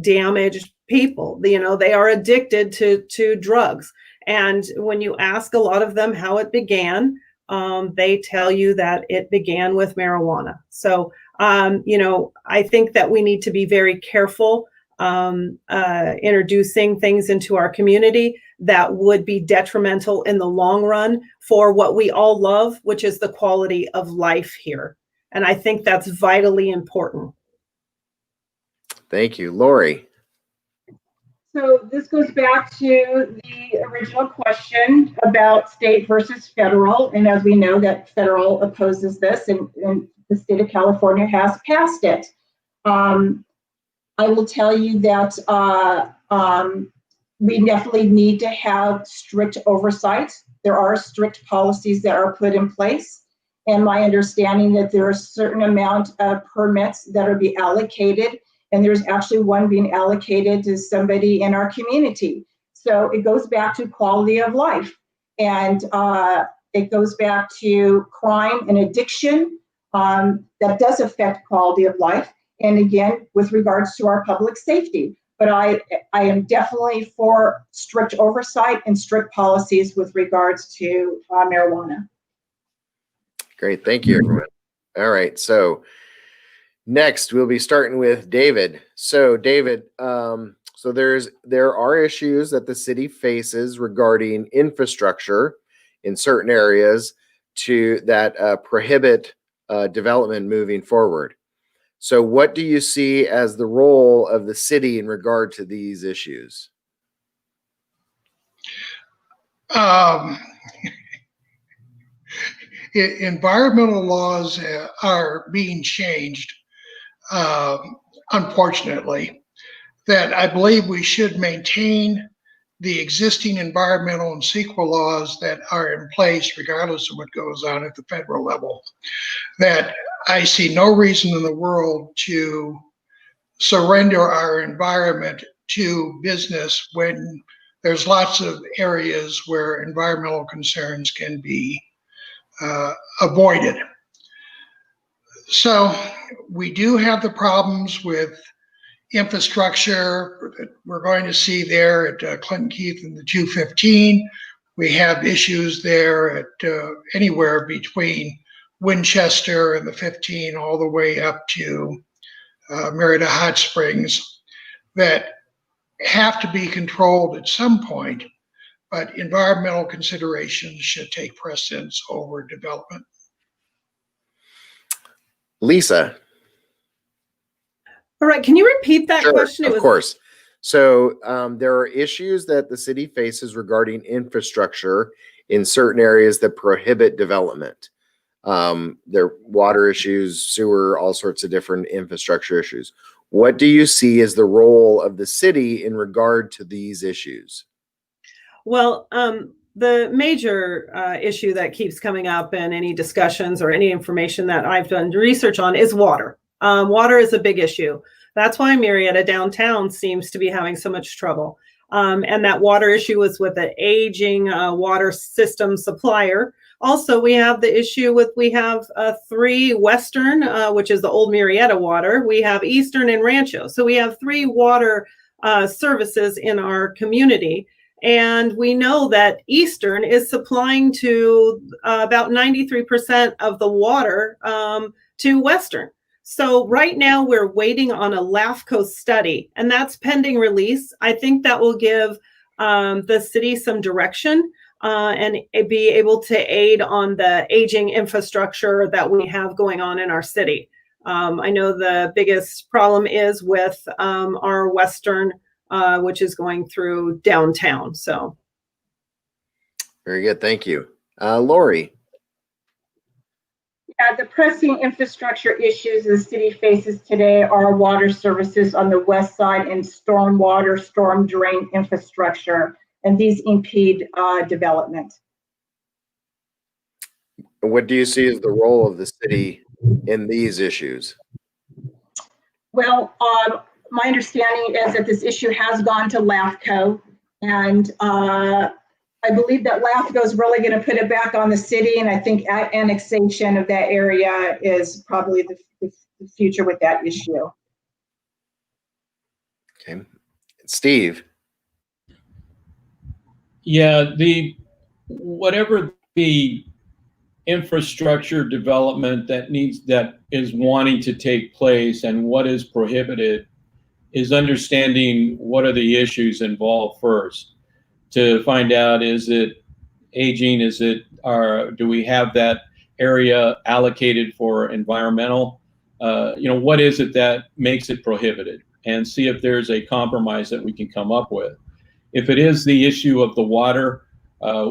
damaged people. You know, they are addicted to drugs. And when you ask a lot of them how it began, they tell you that it began with marijuana. So, I think that we need to be very careful introducing things into our community that would be detrimental in the long run for what we all love, which is the quality of life here. And I think that's vitally important. Thank you. Lori. So this goes back to the original question about state versus federal. And as we know, that federal opposes this, and the state of California has passed it. I will tell you that we definitely need to have strict oversight. There are strict policies that are put in place. And my understanding that there are a certain amount of permits that are being allocated, and there's actually one being allocated to somebody in our community. So it goes back to quality of life, and it goes back to crime and addiction that does affect quality of life. And again, with regards to our public safety. But I am definitely for strict oversight and strict policies with regards to marijuana. Great, thank you, everyone. All right, so next we'll be starting with David. So David, there are issues that the city faces regarding infrastructure in certain areas that prohibit development moving forward. So what do you see as the role of the city in regard to these issues? Environmental laws are being changed unfortunately, that I believe we should maintain the existing environmental and CEQA laws that are in place, regardless of what goes on at the federal level. That I see no reason in the world to surrender our environment to business when there's lots of areas where environmental concerns can be avoided. So we do have the problems with infrastructure that we're going to see there at Clinton Keith and the 215. We have issues there at anywhere between Winchester and the 15 all the way up to Murrieta Hot Springs that have to be controlled at some point, but environmental considerations should take precedence over development. Lisa. All right, can you repeat that Sure, question? of course. So there are issues that the city faces regarding infrastructure in certain areas that prohibit development. There are water issues, sewer, all sorts of different infrastructure issues. What do you see as the role of the city in regard to these issues? Well, the major issue that keeps coming up in any discussions or any information that I've done research on is water. Water is a big issue. That's why Murietta downtown seems to be having so much trouble. And that water issue is with an aging water system supplier. Also, we have the issue with, we have 3 Western, which is the old Murietta water. We have Eastern and Rancho. So we have 3 water services in our community. And we know that Eastern is supplying to about 93% of the water to Western. So right now we're waiting on a LAFCO study, and that's pending release. I think that will give the city some direction and be able to aid on the aging infrastructure that we have going on in our city. I know the biggest problem is with our Western, which is going through downtown. So, Very good, thank you. Lori. Yeah, the pressing infrastructure issues the city faces today are water services on the west side and stormwater, storm drain infrastructure, and these impede development. What do you see as the role of the city in these issues? Well, my understanding is that this issue has gone to LAFCO, and I believe that LAFCO is really going to put it back on the city, and I think annexation of that area is probably the future with that issue. Okay, Steve. Yeah, whatever the infrastructure development that is wanting to take place and what is prohibited is understanding what are the issues involved first, to find out, is it aging, do we have that area allocated for environmental, what is it that makes it prohibited, and see if there's a compromise that we can come up with. If it is the issue of the water,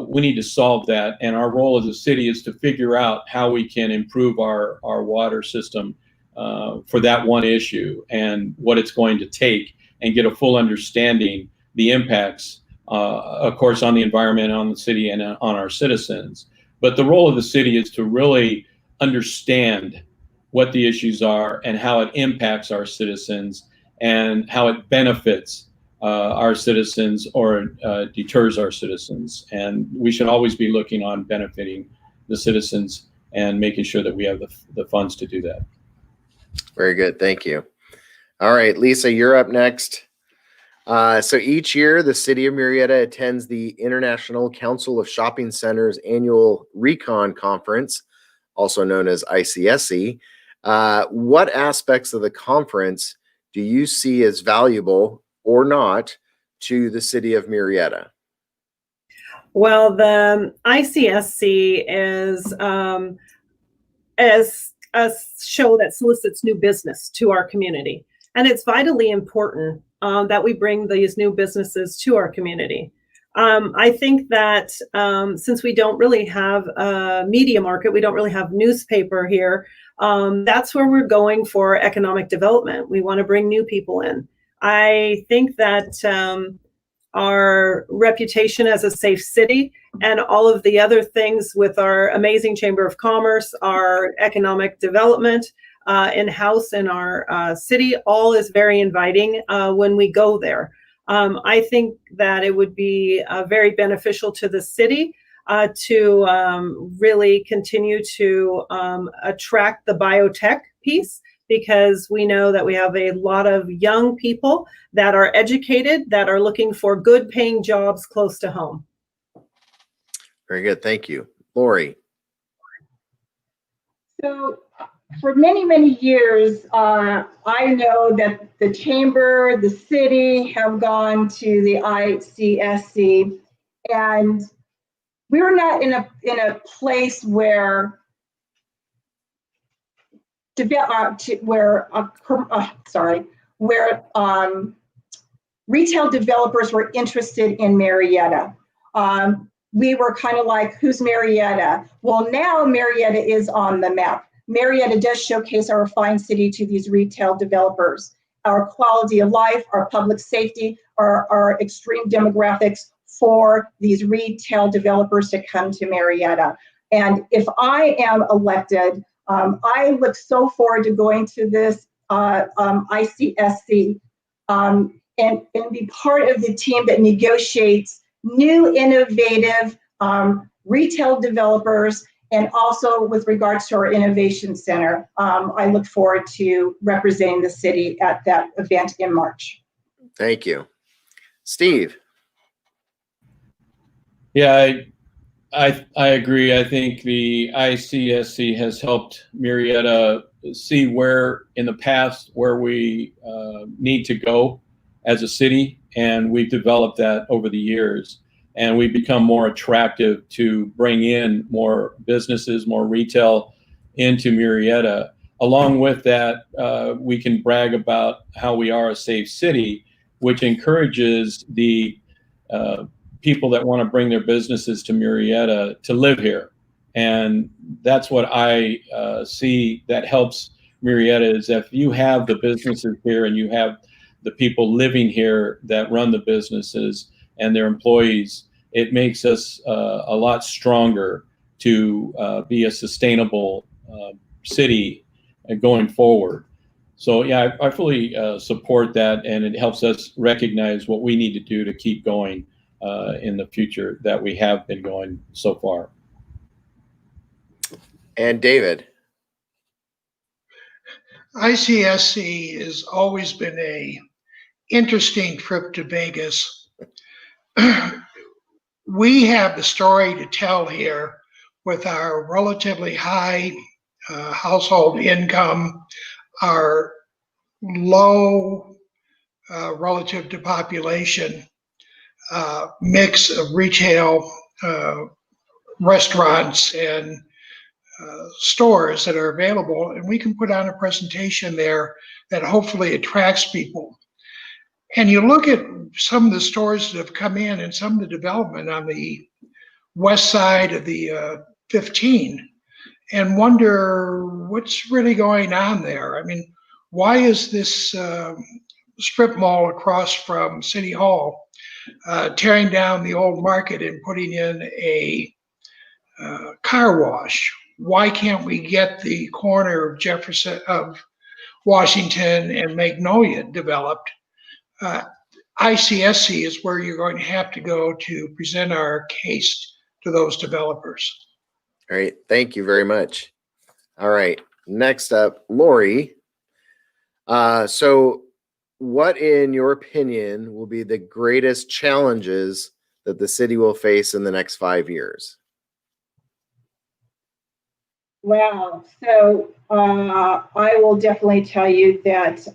we need to solve that, and our role as a city is to figure out how we can improve our water system for that one issue and what it's going to take, and get a full understanding the impacts, of course, on the environment, on the city, and on our citizens. But the role of the city is to really understand what the issues are and how it impacts our citizens and how it benefits our citizens or deters our citizens. And we should always be looking on benefiting the citizens and making sure that we have the funds to do that. Very good, thank you. All right, Lisa, you're up next. So each year, the city of Murietta attends the International Council of Shopping Centers annual Recon Conference, also known as ICSC. What aspects of the conference do you see as valuable or not to the city of Murietta? well, the ICSC is as a show that solicits new business to our community. And it's vitally important that we bring these new businesses to our community. I think that since we don't really have a media market, we don't really have newspaper here, that's where we're going for economic development. We want to bring new people in. I think that our reputation as a safe city and all of the other things with our amazing Chamber of Commerce, our economic development in-house in our city, all is very inviting when we go there. I think that it would be very beneficial to the city to really continue to attract the biotech piece, because we know that we have a lot of young people that are educated, that are looking for good paying jobs close to home. Very good. Thank you. Lori. So for many, many years, I know that the chamber, the city have gone to the ICSC, and we're not in a place where retail developers were interested in Murietta. We were kind of like, who's Murietta? Well, now Murietta is on the map. Murietta does showcase our fine city to these retail developers. Our quality of life, our public safety, our extreme demographics for these retail developers to come to Murietta. And if I am elected, I look so forward to going to this ICSC and be part of the team that negotiates new, innovative retail developers, and also with regards to our innovation center. I look forward to representing the city at that event in March. Thank you. Steve. Yeah, I agree. I think the ICSC has helped Murietta see where in the past where we need to go as a city, and we've developed that over the years, and we've become more attractive to bring in more businesses, more retail into Murietta. Along with that, we can brag about how we are a safe city, which encourages the people that want to bring their businesses to Murietta to live here. And that's what I see that helps Murietta, is if you have the businesses here and you have the people living here that run the businesses and their employees, it makes us a lot stronger to be a sustainable city going forward. So yeah, I fully support that, and it helps us recognize what we need to do to keep going in the future that we have been going so far. And David. ICSC has always been a interesting trip to Vegas. We have the story to tell here with our relatively high household income, our low relative to population mix of retail restaurants and stores that are available, and we can put on a presentation there that hopefully attracts people. And you look at some of the stores that have come in and some of the development on the west side of the 15 and wonder what's really going on there. I mean, why is this strip mall across from City Hall tearing down the old market and putting in a car wash? Why can't we get the corner of Jefferson, of Washington and Magnolia developed? ICSC is where you're going to have to go to present our case to those developers. All right. Thank you very much. All right. Next up, Lori. So what, in your opinion, will be the greatest challenges that the city will face in the next 5 years? Wow. So I will definitely tell you that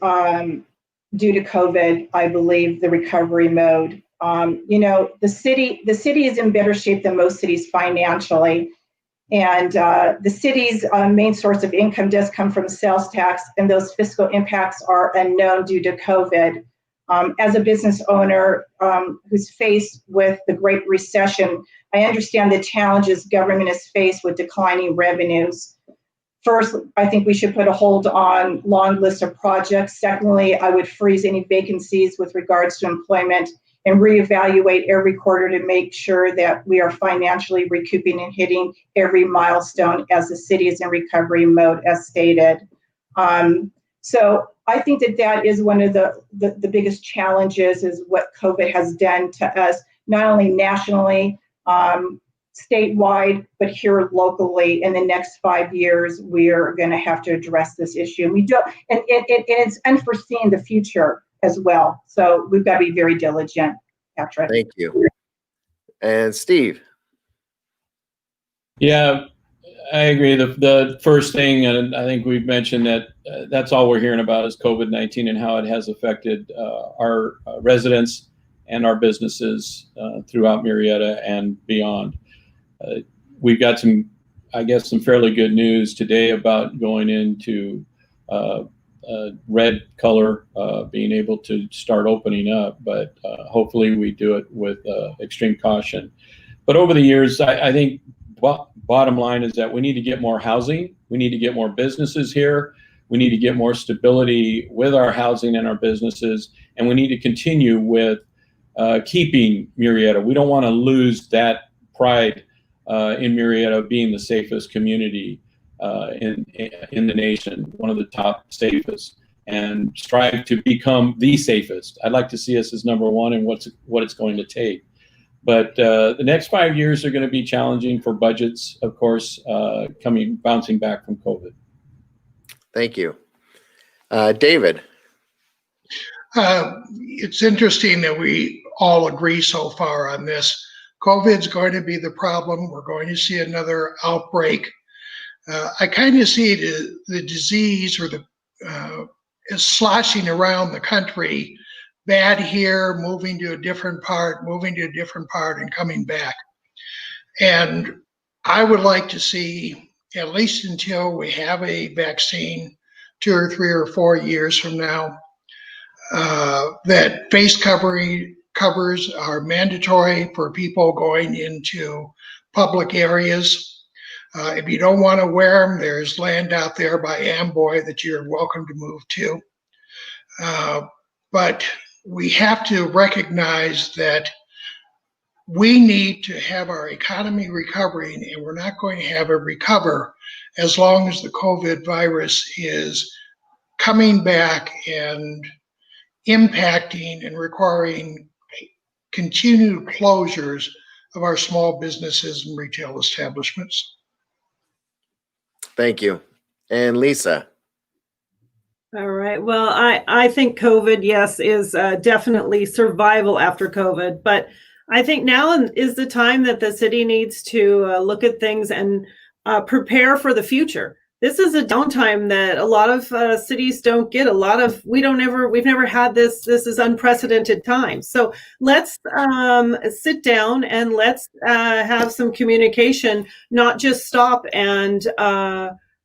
due to COVID, I believe the recovery mode. The city is in better shape than most cities financially, and the city's main source of income does come from sales tax, and those fiscal impacts are unknown due to COVID. As a business owner who's faced with the Great Recession, I understand the challenges government is faced with declining revenues. First, I think we should put a hold on long lists of projects. Secondly, I would freeze any vacancies with regards to employment and reevaluate every quarter to make sure that we are financially recouping and hitting every milestone as the city is in recovery mode, as stated. So I think that is one of the biggest challenges is what COVID has done to us, not only nationally, statewide, but here locally. In the next 5 years, we're going to have to address this issue. We do, and it's unforeseen in the future as well. So we've got to be very diligent, Patrick. Thank you. And Steve. Yeah, I agree. The first thing, and I think we've mentioned that that's all we're hearing about is COVID-19 and how it has affected our residents and our businesses throughout Murietta and beyond. We've got some fairly good news today about going into red color, being able to start opening up, but hopefully we do it with extreme caution. But over the years, I think bottom line is that we need to get more housing. We need to get more businesses here. We need to get more stability with our housing and our businesses. And we need to continue with keeping Murietta. We don't want to lose that pride in Murietta being the safest community in the nation, one of the top safest, and strive to become the safest. I'd like to see us as number one and what it's going to take. But the next 5 years are going to be challenging for budgets, of course, bouncing back from COVID. Thank you. David. It's interesting that we all agree so far on this. COVID's going to be the problem. We're going to see another outbreak. I kind of see the disease or is sloshing around the country, bad here, moving to a different part, and coming back. And I would like to see, at least until we have a vaccine 2 or 3 or 4 years from now, that face covers are mandatory for people going into public areas. If you don't want to wear them, there's land out there by Amboy that you're welcome to move to. But we have to recognize that we need to have our economy recovering, and we're not going to have it recover as long as the COVID virus is coming back and impacting and requiring continued closures of our small businesses and retail establishments. Thank you. And Lisa. All right. Well, I think COVID, yes, is definitely survival after COVID. But I think now is the time that the city needs to look at things and prepare for the future. This is a downtime that a lot of cities don't get. We've never had this. This is unprecedented time. So let's sit down and let's have some communication, not just stop and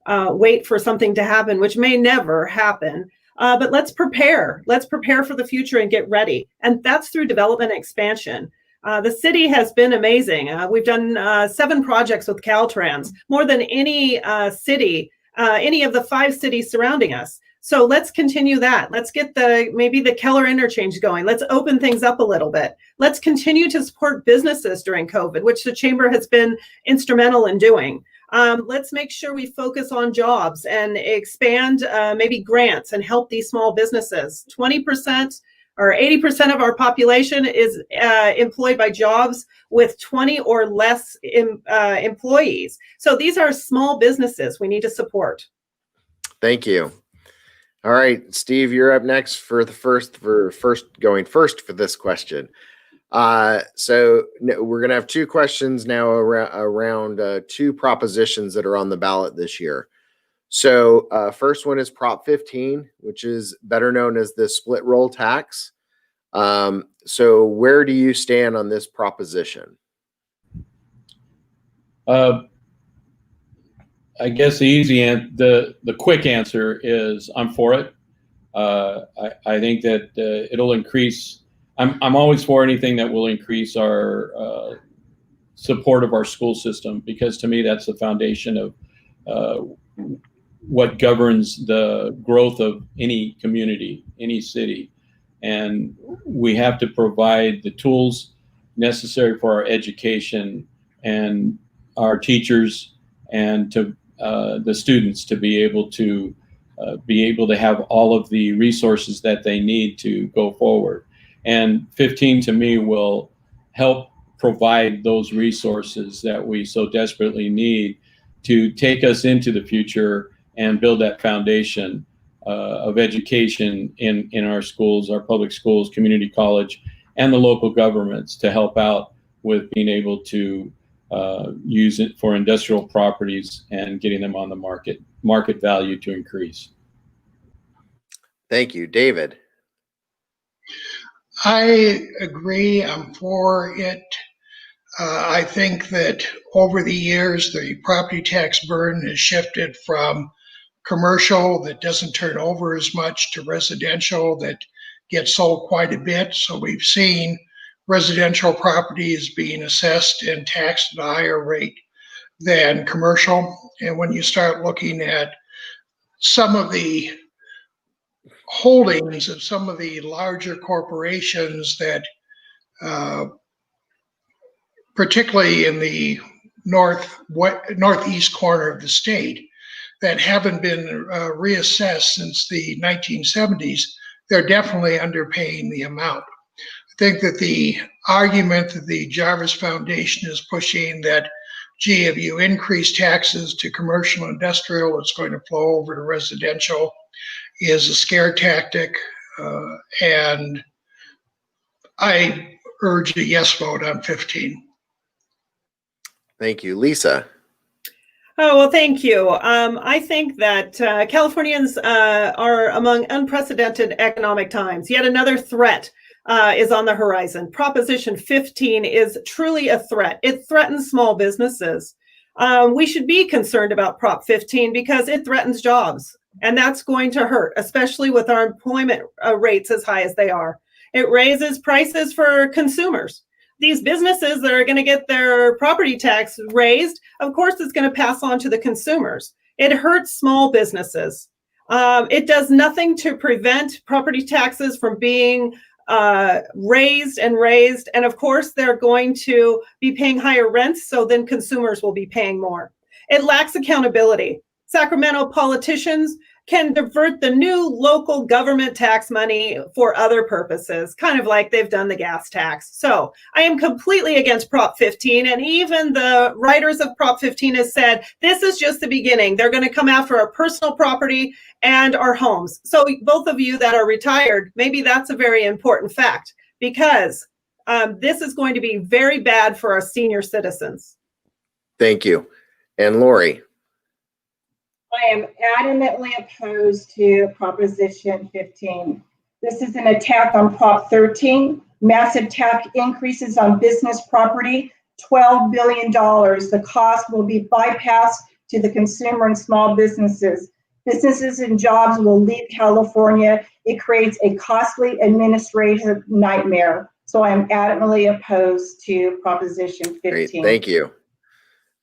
wait for something to happen, which may never happen. But let's prepare. Let's prepare for the future and get ready. And that's through development and expansion. The city has been amazing. We've done 7 projects with Caltrans, more than any city, any of the 5 cities surrounding us. So let's continue that. Let's get maybe the Keller interchange going. Let's open things up a little bit. Let's continue to support businesses during COVID, which the chamber has been instrumental in doing. Let's make sure we focus on jobs and expand maybe grants and help these small businesses. 20% or 80% of our population is employed by jobs with 20 or less employees. So these are small businesses we need to support. Thank you. All right, Steve, you're up next for going first for this question. So we're going to have 2 questions now around 2 propositions that are on the ballot this year. So first one is Prop 15, which is better known as the split roll tax. So where do you stand on this proposition? I guess the quick answer is I'm for it. I think that it'll increase. I'm always for anything that will increase our support of our school system, because to me that's the foundation of what governs the growth of any community, any city. And we have to provide the tools necessary for our education and our teachers and to the students to be able to have all of the resources that they need to go forward. And 15 to me will help provide those resources that we so desperately need to take us into the future and build that foundation of education in our schools, our public schools, community college, and the local governments to help out with being able to use it for industrial properties and getting them on the market value to increase. Thank you. David? I agree. I'm for it. I think that over the years, the property tax burden has shifted from commercial that doesn't turn over as much to residential that gets sold quite a bit. So we've seen residential properties being assessed and taxed at a higher rate than commercial. And when you start looking at some of the holdings of some of the larger corporations that particularly in the northeast corner of the state that haven't been reassessed since the 1970s, they're definitely underpaying the amount. I think that the argument that the Jarvis Foundation is pushing that, gee, if you increase taxes to commercial and industrial, it's going to flow over to residential, is a scare tactic. And I urge a yes vote on 15. Thank you. Lisa? Oh, well, thank you. I think that Californians are among unprecedented economic times. Yet another threat is on the horizon. Proposition 15 is truly a threat. It threatens small businesses. We should be concerned about Prop 15 because it threatens jobs. And that's going to hurt, especially with our employment rates as high as they are. It raises prices for consumers. These businesses that are going to get their property tax raised, of course, it's going to pass on to the consumers. It hurts small businesses. It does nothing to prevent property taxes from being raised. And of course, they're going to be paying higher rents, so then consumers will be paying more. It lacks accountability. Sacramento politicians can divert the new local government tax money for other purposes, kind of like they've done the gas tax. So I am completely against Prop 15. And even the writers of Prop 15 has said, this is just the beginning. They're going to come after our personal property and our homes. So both of you that are retired, maybe that's a very important fact, because this is going to be very bad for our senior citizens. Thank you. And Lori? I am adamantly opposed to Proposition 15. This is an attack on Prop 13, massive tax increases on business property, $12 billion. The cost will be bypassed to the consumer and small businesses. Businesses and jobs will leave California. It creates a costly administrative nightmare. So I am adamantly opposed to Proposition 15. Great, thank you.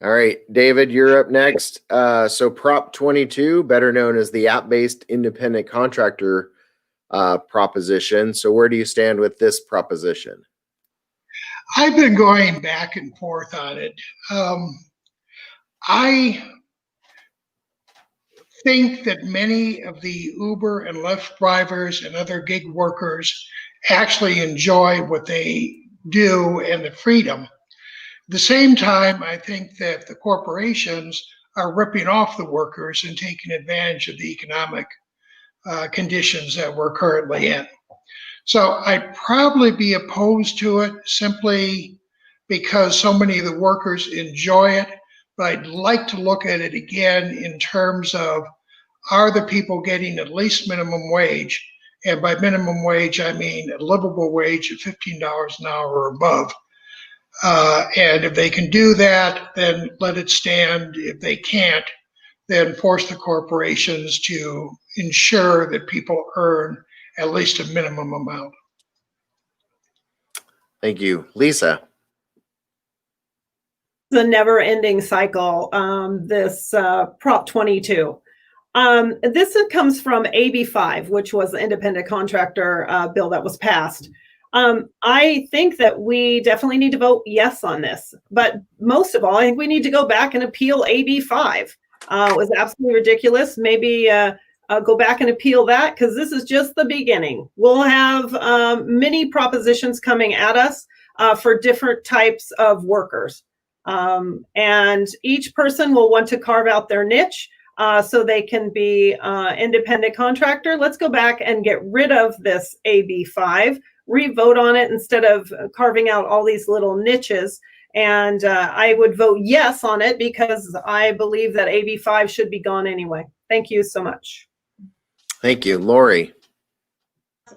All right, David, you're up next. So Prop 22, better known as the app-based independent contractor proposition. So where do you stand with this proposition? I've been going back and forth on it. I think that many of the Uber and Lyft drivers and other gig workers actually enjoy what they do and the freedom. At the same time, I think that the corporations are ripping off the workers and taking advantage of the economic conditions that we're currently in. So I'd probably be opposed to it simply because so many of the workers enjoy it, but I'd like to look at it again in terms of, are the people getting at least minimum wage? And by minimum wage, I mean a livable wage of $15 an hour or above. And if they can do that, then let it stand. If they can't, then force the corporations to ensure that people earn at least a minimum amount. Thank you. Lisa. The never-ending cycle, this Prop 22. This comes from AB 5, which was the independent contractor bill that was passed. I think that we definitely need to vote yes on this, but most of all, I think we need to go back and appeal AB 5. It was absolutely ridiculous. Maybe go back and appeal that, because this is just the beginning. We'll have many propositions coming at us for different types of workers. And each person will want to carve out their niche so they can be independent contractor. Let's go back and get rid of this AB 5, re-vote on it instead of carving out all these little niches. And I would vote yes on it because I believe that AB 5 should be gone anyway. Thank you so much. Thank you. Lori.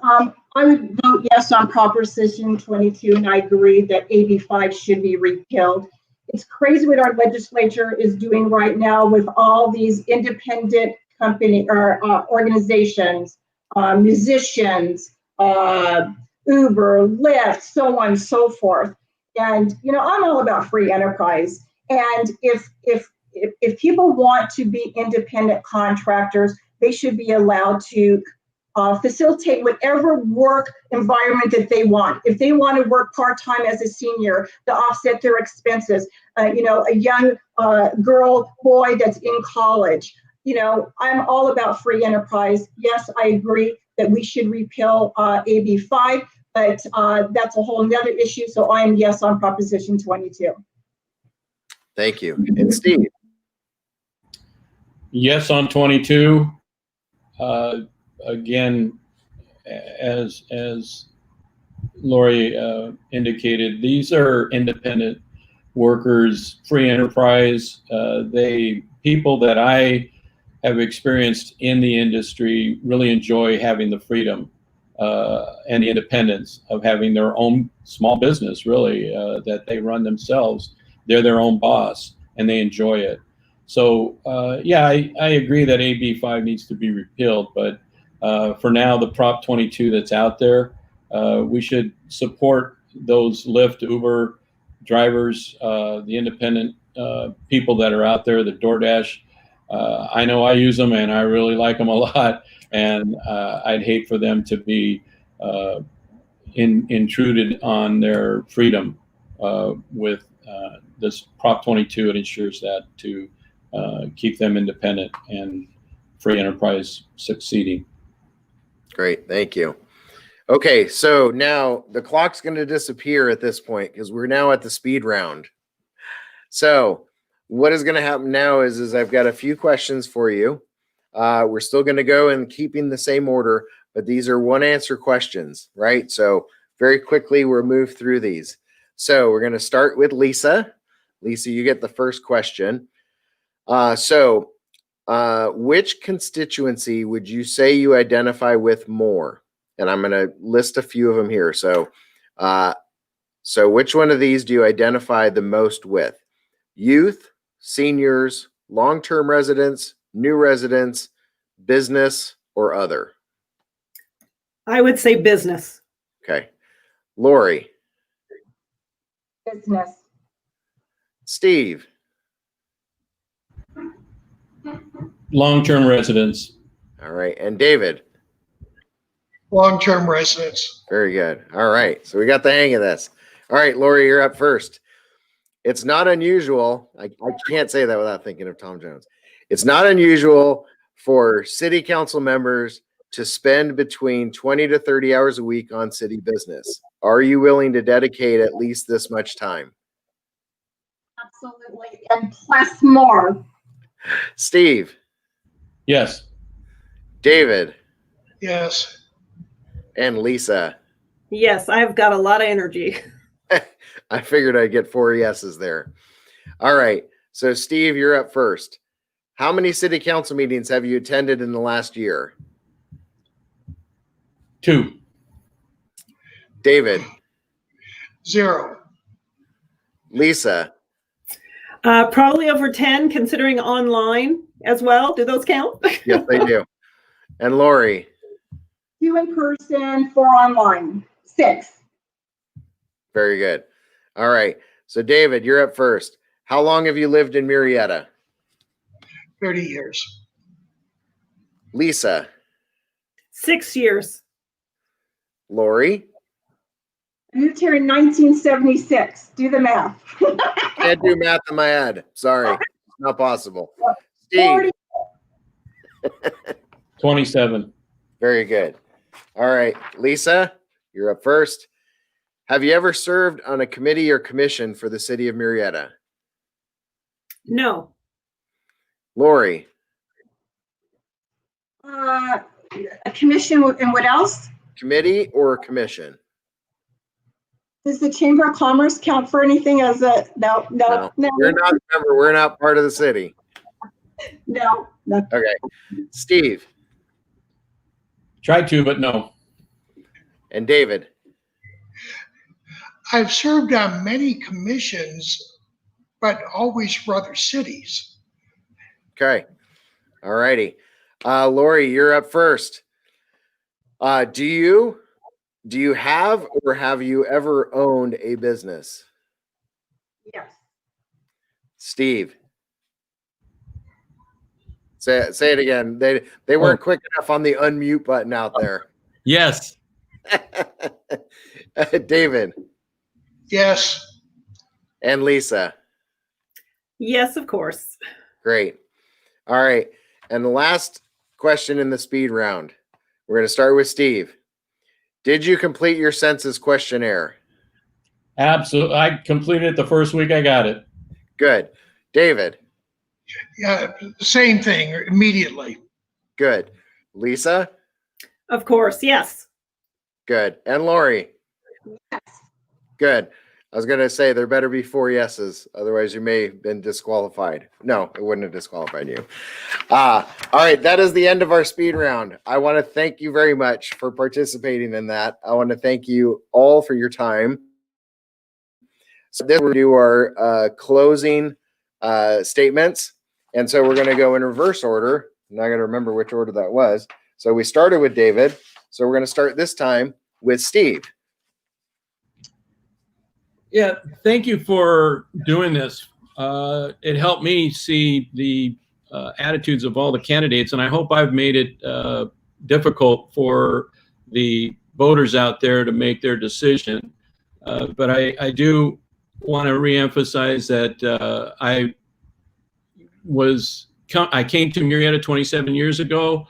I would vote yes on Proposition 22, and I agree that AB 5 should be repealed. It's crazy what our legislature is doing right now with all these independent company or organizations, musicians, Uber, Lyft, so on and so forth. And I'm all about free enterprise. And if people want to be independent contractors, they should be allowed to facilitate whatever work environment that they want. If they want to work part-time as a senior to offset their expenses, a young girl, boy that's in college, I'm all about free enterprise. Yes, I agree that we should repeal AB 5, but that's a whole nother issue. So I am yes on Proposition 22. Thank you. And Steve. Yes on 22. Again, as Lori indicated, these are independent workers, free enterprise. People that I have experienced in the industry really enjoy having the freedom and the independence of having their own small business, really, that they run themselves. They're their own boss and they enjoy it. So yeah, I agree that AB 5 needs to be repealed, but for now, the Prop 22 that's out there, we should support those Lyft, Uber drivers, the independent people that are out there, the DoorDash. I know I use them and I really like them a lot, and I'd hate for them to be intruded on their freedom with this Prop 22. It ensures that to keep them independent and free enterprise succeeding. Great. Thank you. Okay. So now the clock's going to disappear at this point because we're now at the speed round. So what is going to happen now is I've got a few questions for you. We're still going to go in keeping the same order, but these are one answer questions, right? So very quickly we'll move through these. So we're going to start with Lisa. Lisa, you get the first question. Which constituency would you say you identify with more? And I'm going to list a few of them here. So which one of these do you identify the most with? Youth, seniors, long-term residents, new residents, business, or other? I would say business. Okay. Lori. Business. Steve. Long-term residents. All right. And David. Long-term residents. Very good. All right. So we got the hang of this. All right, Lori, you're up first. It's not unusual. I can't say that without thinking of Tom Jones. It's not unusual for city council members to spend between 20 to 30 hours a week on city business. Are you willing to dedicate at least this much time? Absolutely. And plus more. Steve. Yes. David. Yes. And Lisa. Yes, I've got a lot of energy. I figured I'd get 4 yeses there. All right. So Steve, you're up first. How many city council meetings have you attended in the last year? 2. David. 0. Lisa. Probably over 10, considering online. as well. Do those count? Yes, they do. And Lori? 2 in person, 4 online, 6. Very good. All right. So David, you're up first. How long have you lived in Murietta? 30 years. Lisa? 6 years. Lori? I moved here in 1976. Do the math. Can't do math in my head. Sorry. Not possible. Steve? 40. 27. Very good. All right. Lisa, you're up first. Have you ever served on a committee or commission for the city of Murietta? No. Lori? A commission, and what else? Committee or commission? Does the Chamber of Commerce count for anything as a, no. We're not, remember, we're not part of the city. No. Okay. Steve Tried to, but no. and David? I've served on many commissions, but always for other cities. Okay. All righty. Lori, you're up first. Do you have or have you ever owned a business? Yes. Steve? Say it again. They weren't quick enough on the unmute button out there. Yes. David Yes. and Lisa? Yes, of course. Great. All right. And the last question in the speed round. We're going to start with Steve. Did you complete your census questionnaire? Absolutely. I completed it the first week I got it. Good. David? Yeah, same thing immediately. Good. Lisa? Of course, yes. Good. And Lori? Yes. Good. I was going to say there better be 4 yeses. Otherwise, you may have been disqualified. No, it wouldn't have disqualified you. All right. That is the end of our speed round. I want to thank you very much for participating in that. I want to thank you all for your time. So this we'll do our closing statements. And so we're going to go in reverse order. I'm not going to remember which order that was. So we started with David. So we're going to start this time with Steve. Yeah, thank you for doing this. It helped me see the attitudes of all the candidates, and I hope I've made it difficult for the voters out there to make their decision. But I do want to reemphasize that I came to Murietta 27 years ago.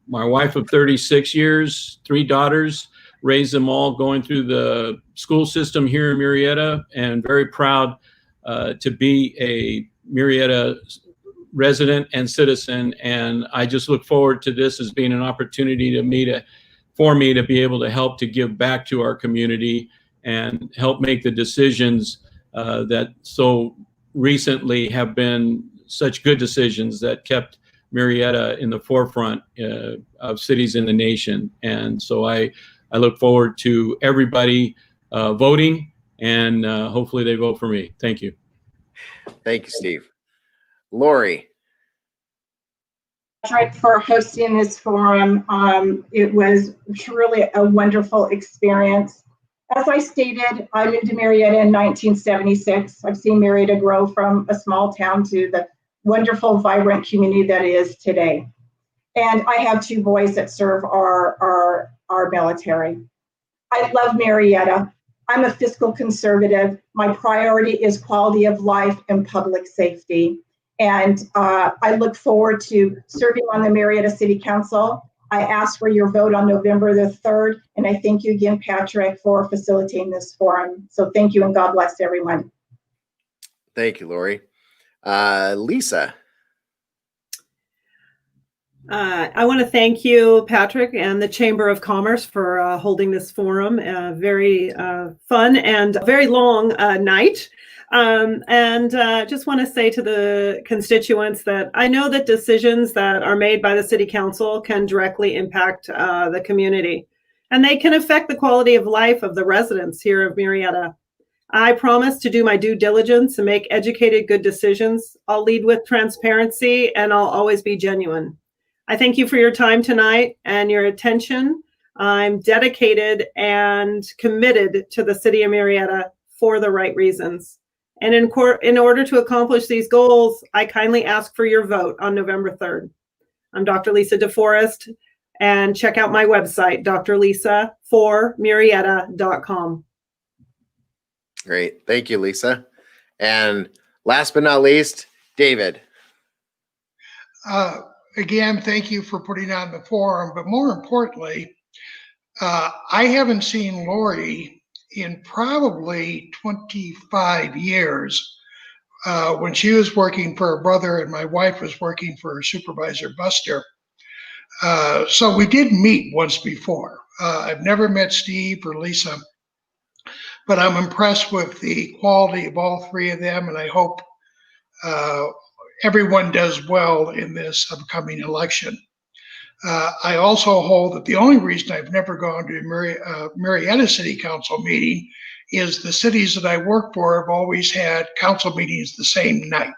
My wife of 36 years, 3 daughters, raised them all going through the school system here in Murietta, and very proud to be a Murietta resident and citizen. And I just look forward to this as being an opportunity for me to be able to help to give back to our community and help make the decisions that so recently have been such good decisions that kept Murietta in the forefront of cities in the nation. And so I look forward to everybody voting, and hopefully they vote for me. Thank you. Thank you, Steve. Lori? Patrick, for hosting this forum. It was truly a wonderful experience. As I stated, I moved to Murietta in 1976. I've seen Murietta grow from a small town to the wonderful, vibrant community that it is today. And I have 2 boys that serve our military. I love Murietta. I'm a fiscal conservative. My priority is quality of life and public safety. And I look forward to serving on the Murietta City Council. I ask for your vote on November the 3rd. And I thank you again, Patrick, for facilitating this forum. So thank you, and God bless everyone. Thank you, Lori. Lisa? I want to thank you, Patrick, and the Chamber of Commerce for holding this forum. Very fun and very long night. And just want to say to the constituents that I know that decisions that are made by the City Council can directly impact the community, and they can affect the quality of life of the residents here of Murietta. I promise to do my due diligence and make educated, good decisions. I'll lead with transparency, and I'll always be genuine. I thank you for your time tonight and your attention. I'm dedicated and committed to the city of Murietta for the right reasons. And in order to accomplish these goals, I kindly ask for your vote on November 3rd. I'm Dr. Lisa DeForest, and check out my website, drlisa4murietta.com. Great. Thank you, Lisa. And last but not least, David. Again, thank you for putting on the forum, but more importantly, I haven't seen Lori in probably 25 years. When she was working for her brother and my wife was working for her supervisor, Buster. So we did meet once before. I've never met Steve or Lisa, but I'm impressed with the quality of all three of them, and I hope everyone does well in this upcoming election. I also hold that the only reason I've never gone to a Murietta City Council meeting is the cities that I work for have always had council meetings the same night.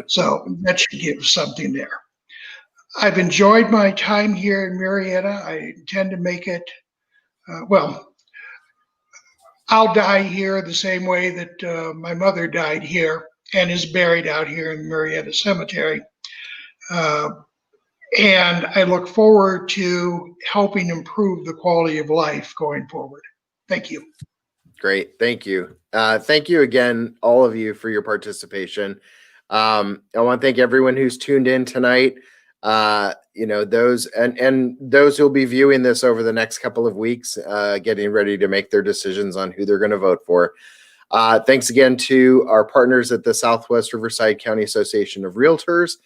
So that should give something there. I've enjoyed my time here in Murietta. I intend to make it, well, I'll die here the same way that my mother died here and is buried out here in Murietta Cemetery. And I look forward to helping improve the quality of life going forward. Thank you. Great. Thank you. Thank you again, all of you, for your participation. I want to thank everyone who's tuned in tonight. Those and those who'll be viewing this over the next couple of weeks, getting ready to make their decisions on who they're going to vote for. Thanks again to our partners at the Southwest Riverside County Association of Realtors.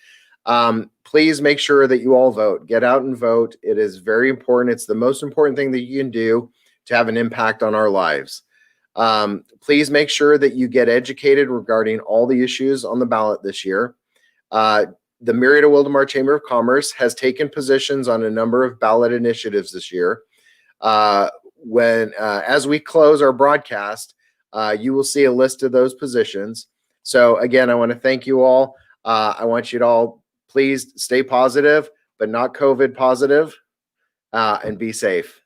Please make sure that you all vote. Get out and vote. It is very important. It's the most important thing that you can do to have an impact on our lives. Please make sure that you get educated regarding all the issues on the ballot this year. The Murietta-Wildomar Chamber of Commerce has taken positions on a number of ballot initiatives this year. As we close our broadcast, you will see a list of those positions. So again, I want to thank you all. I want you to all please stay positive, but not COVID positive, and be safe.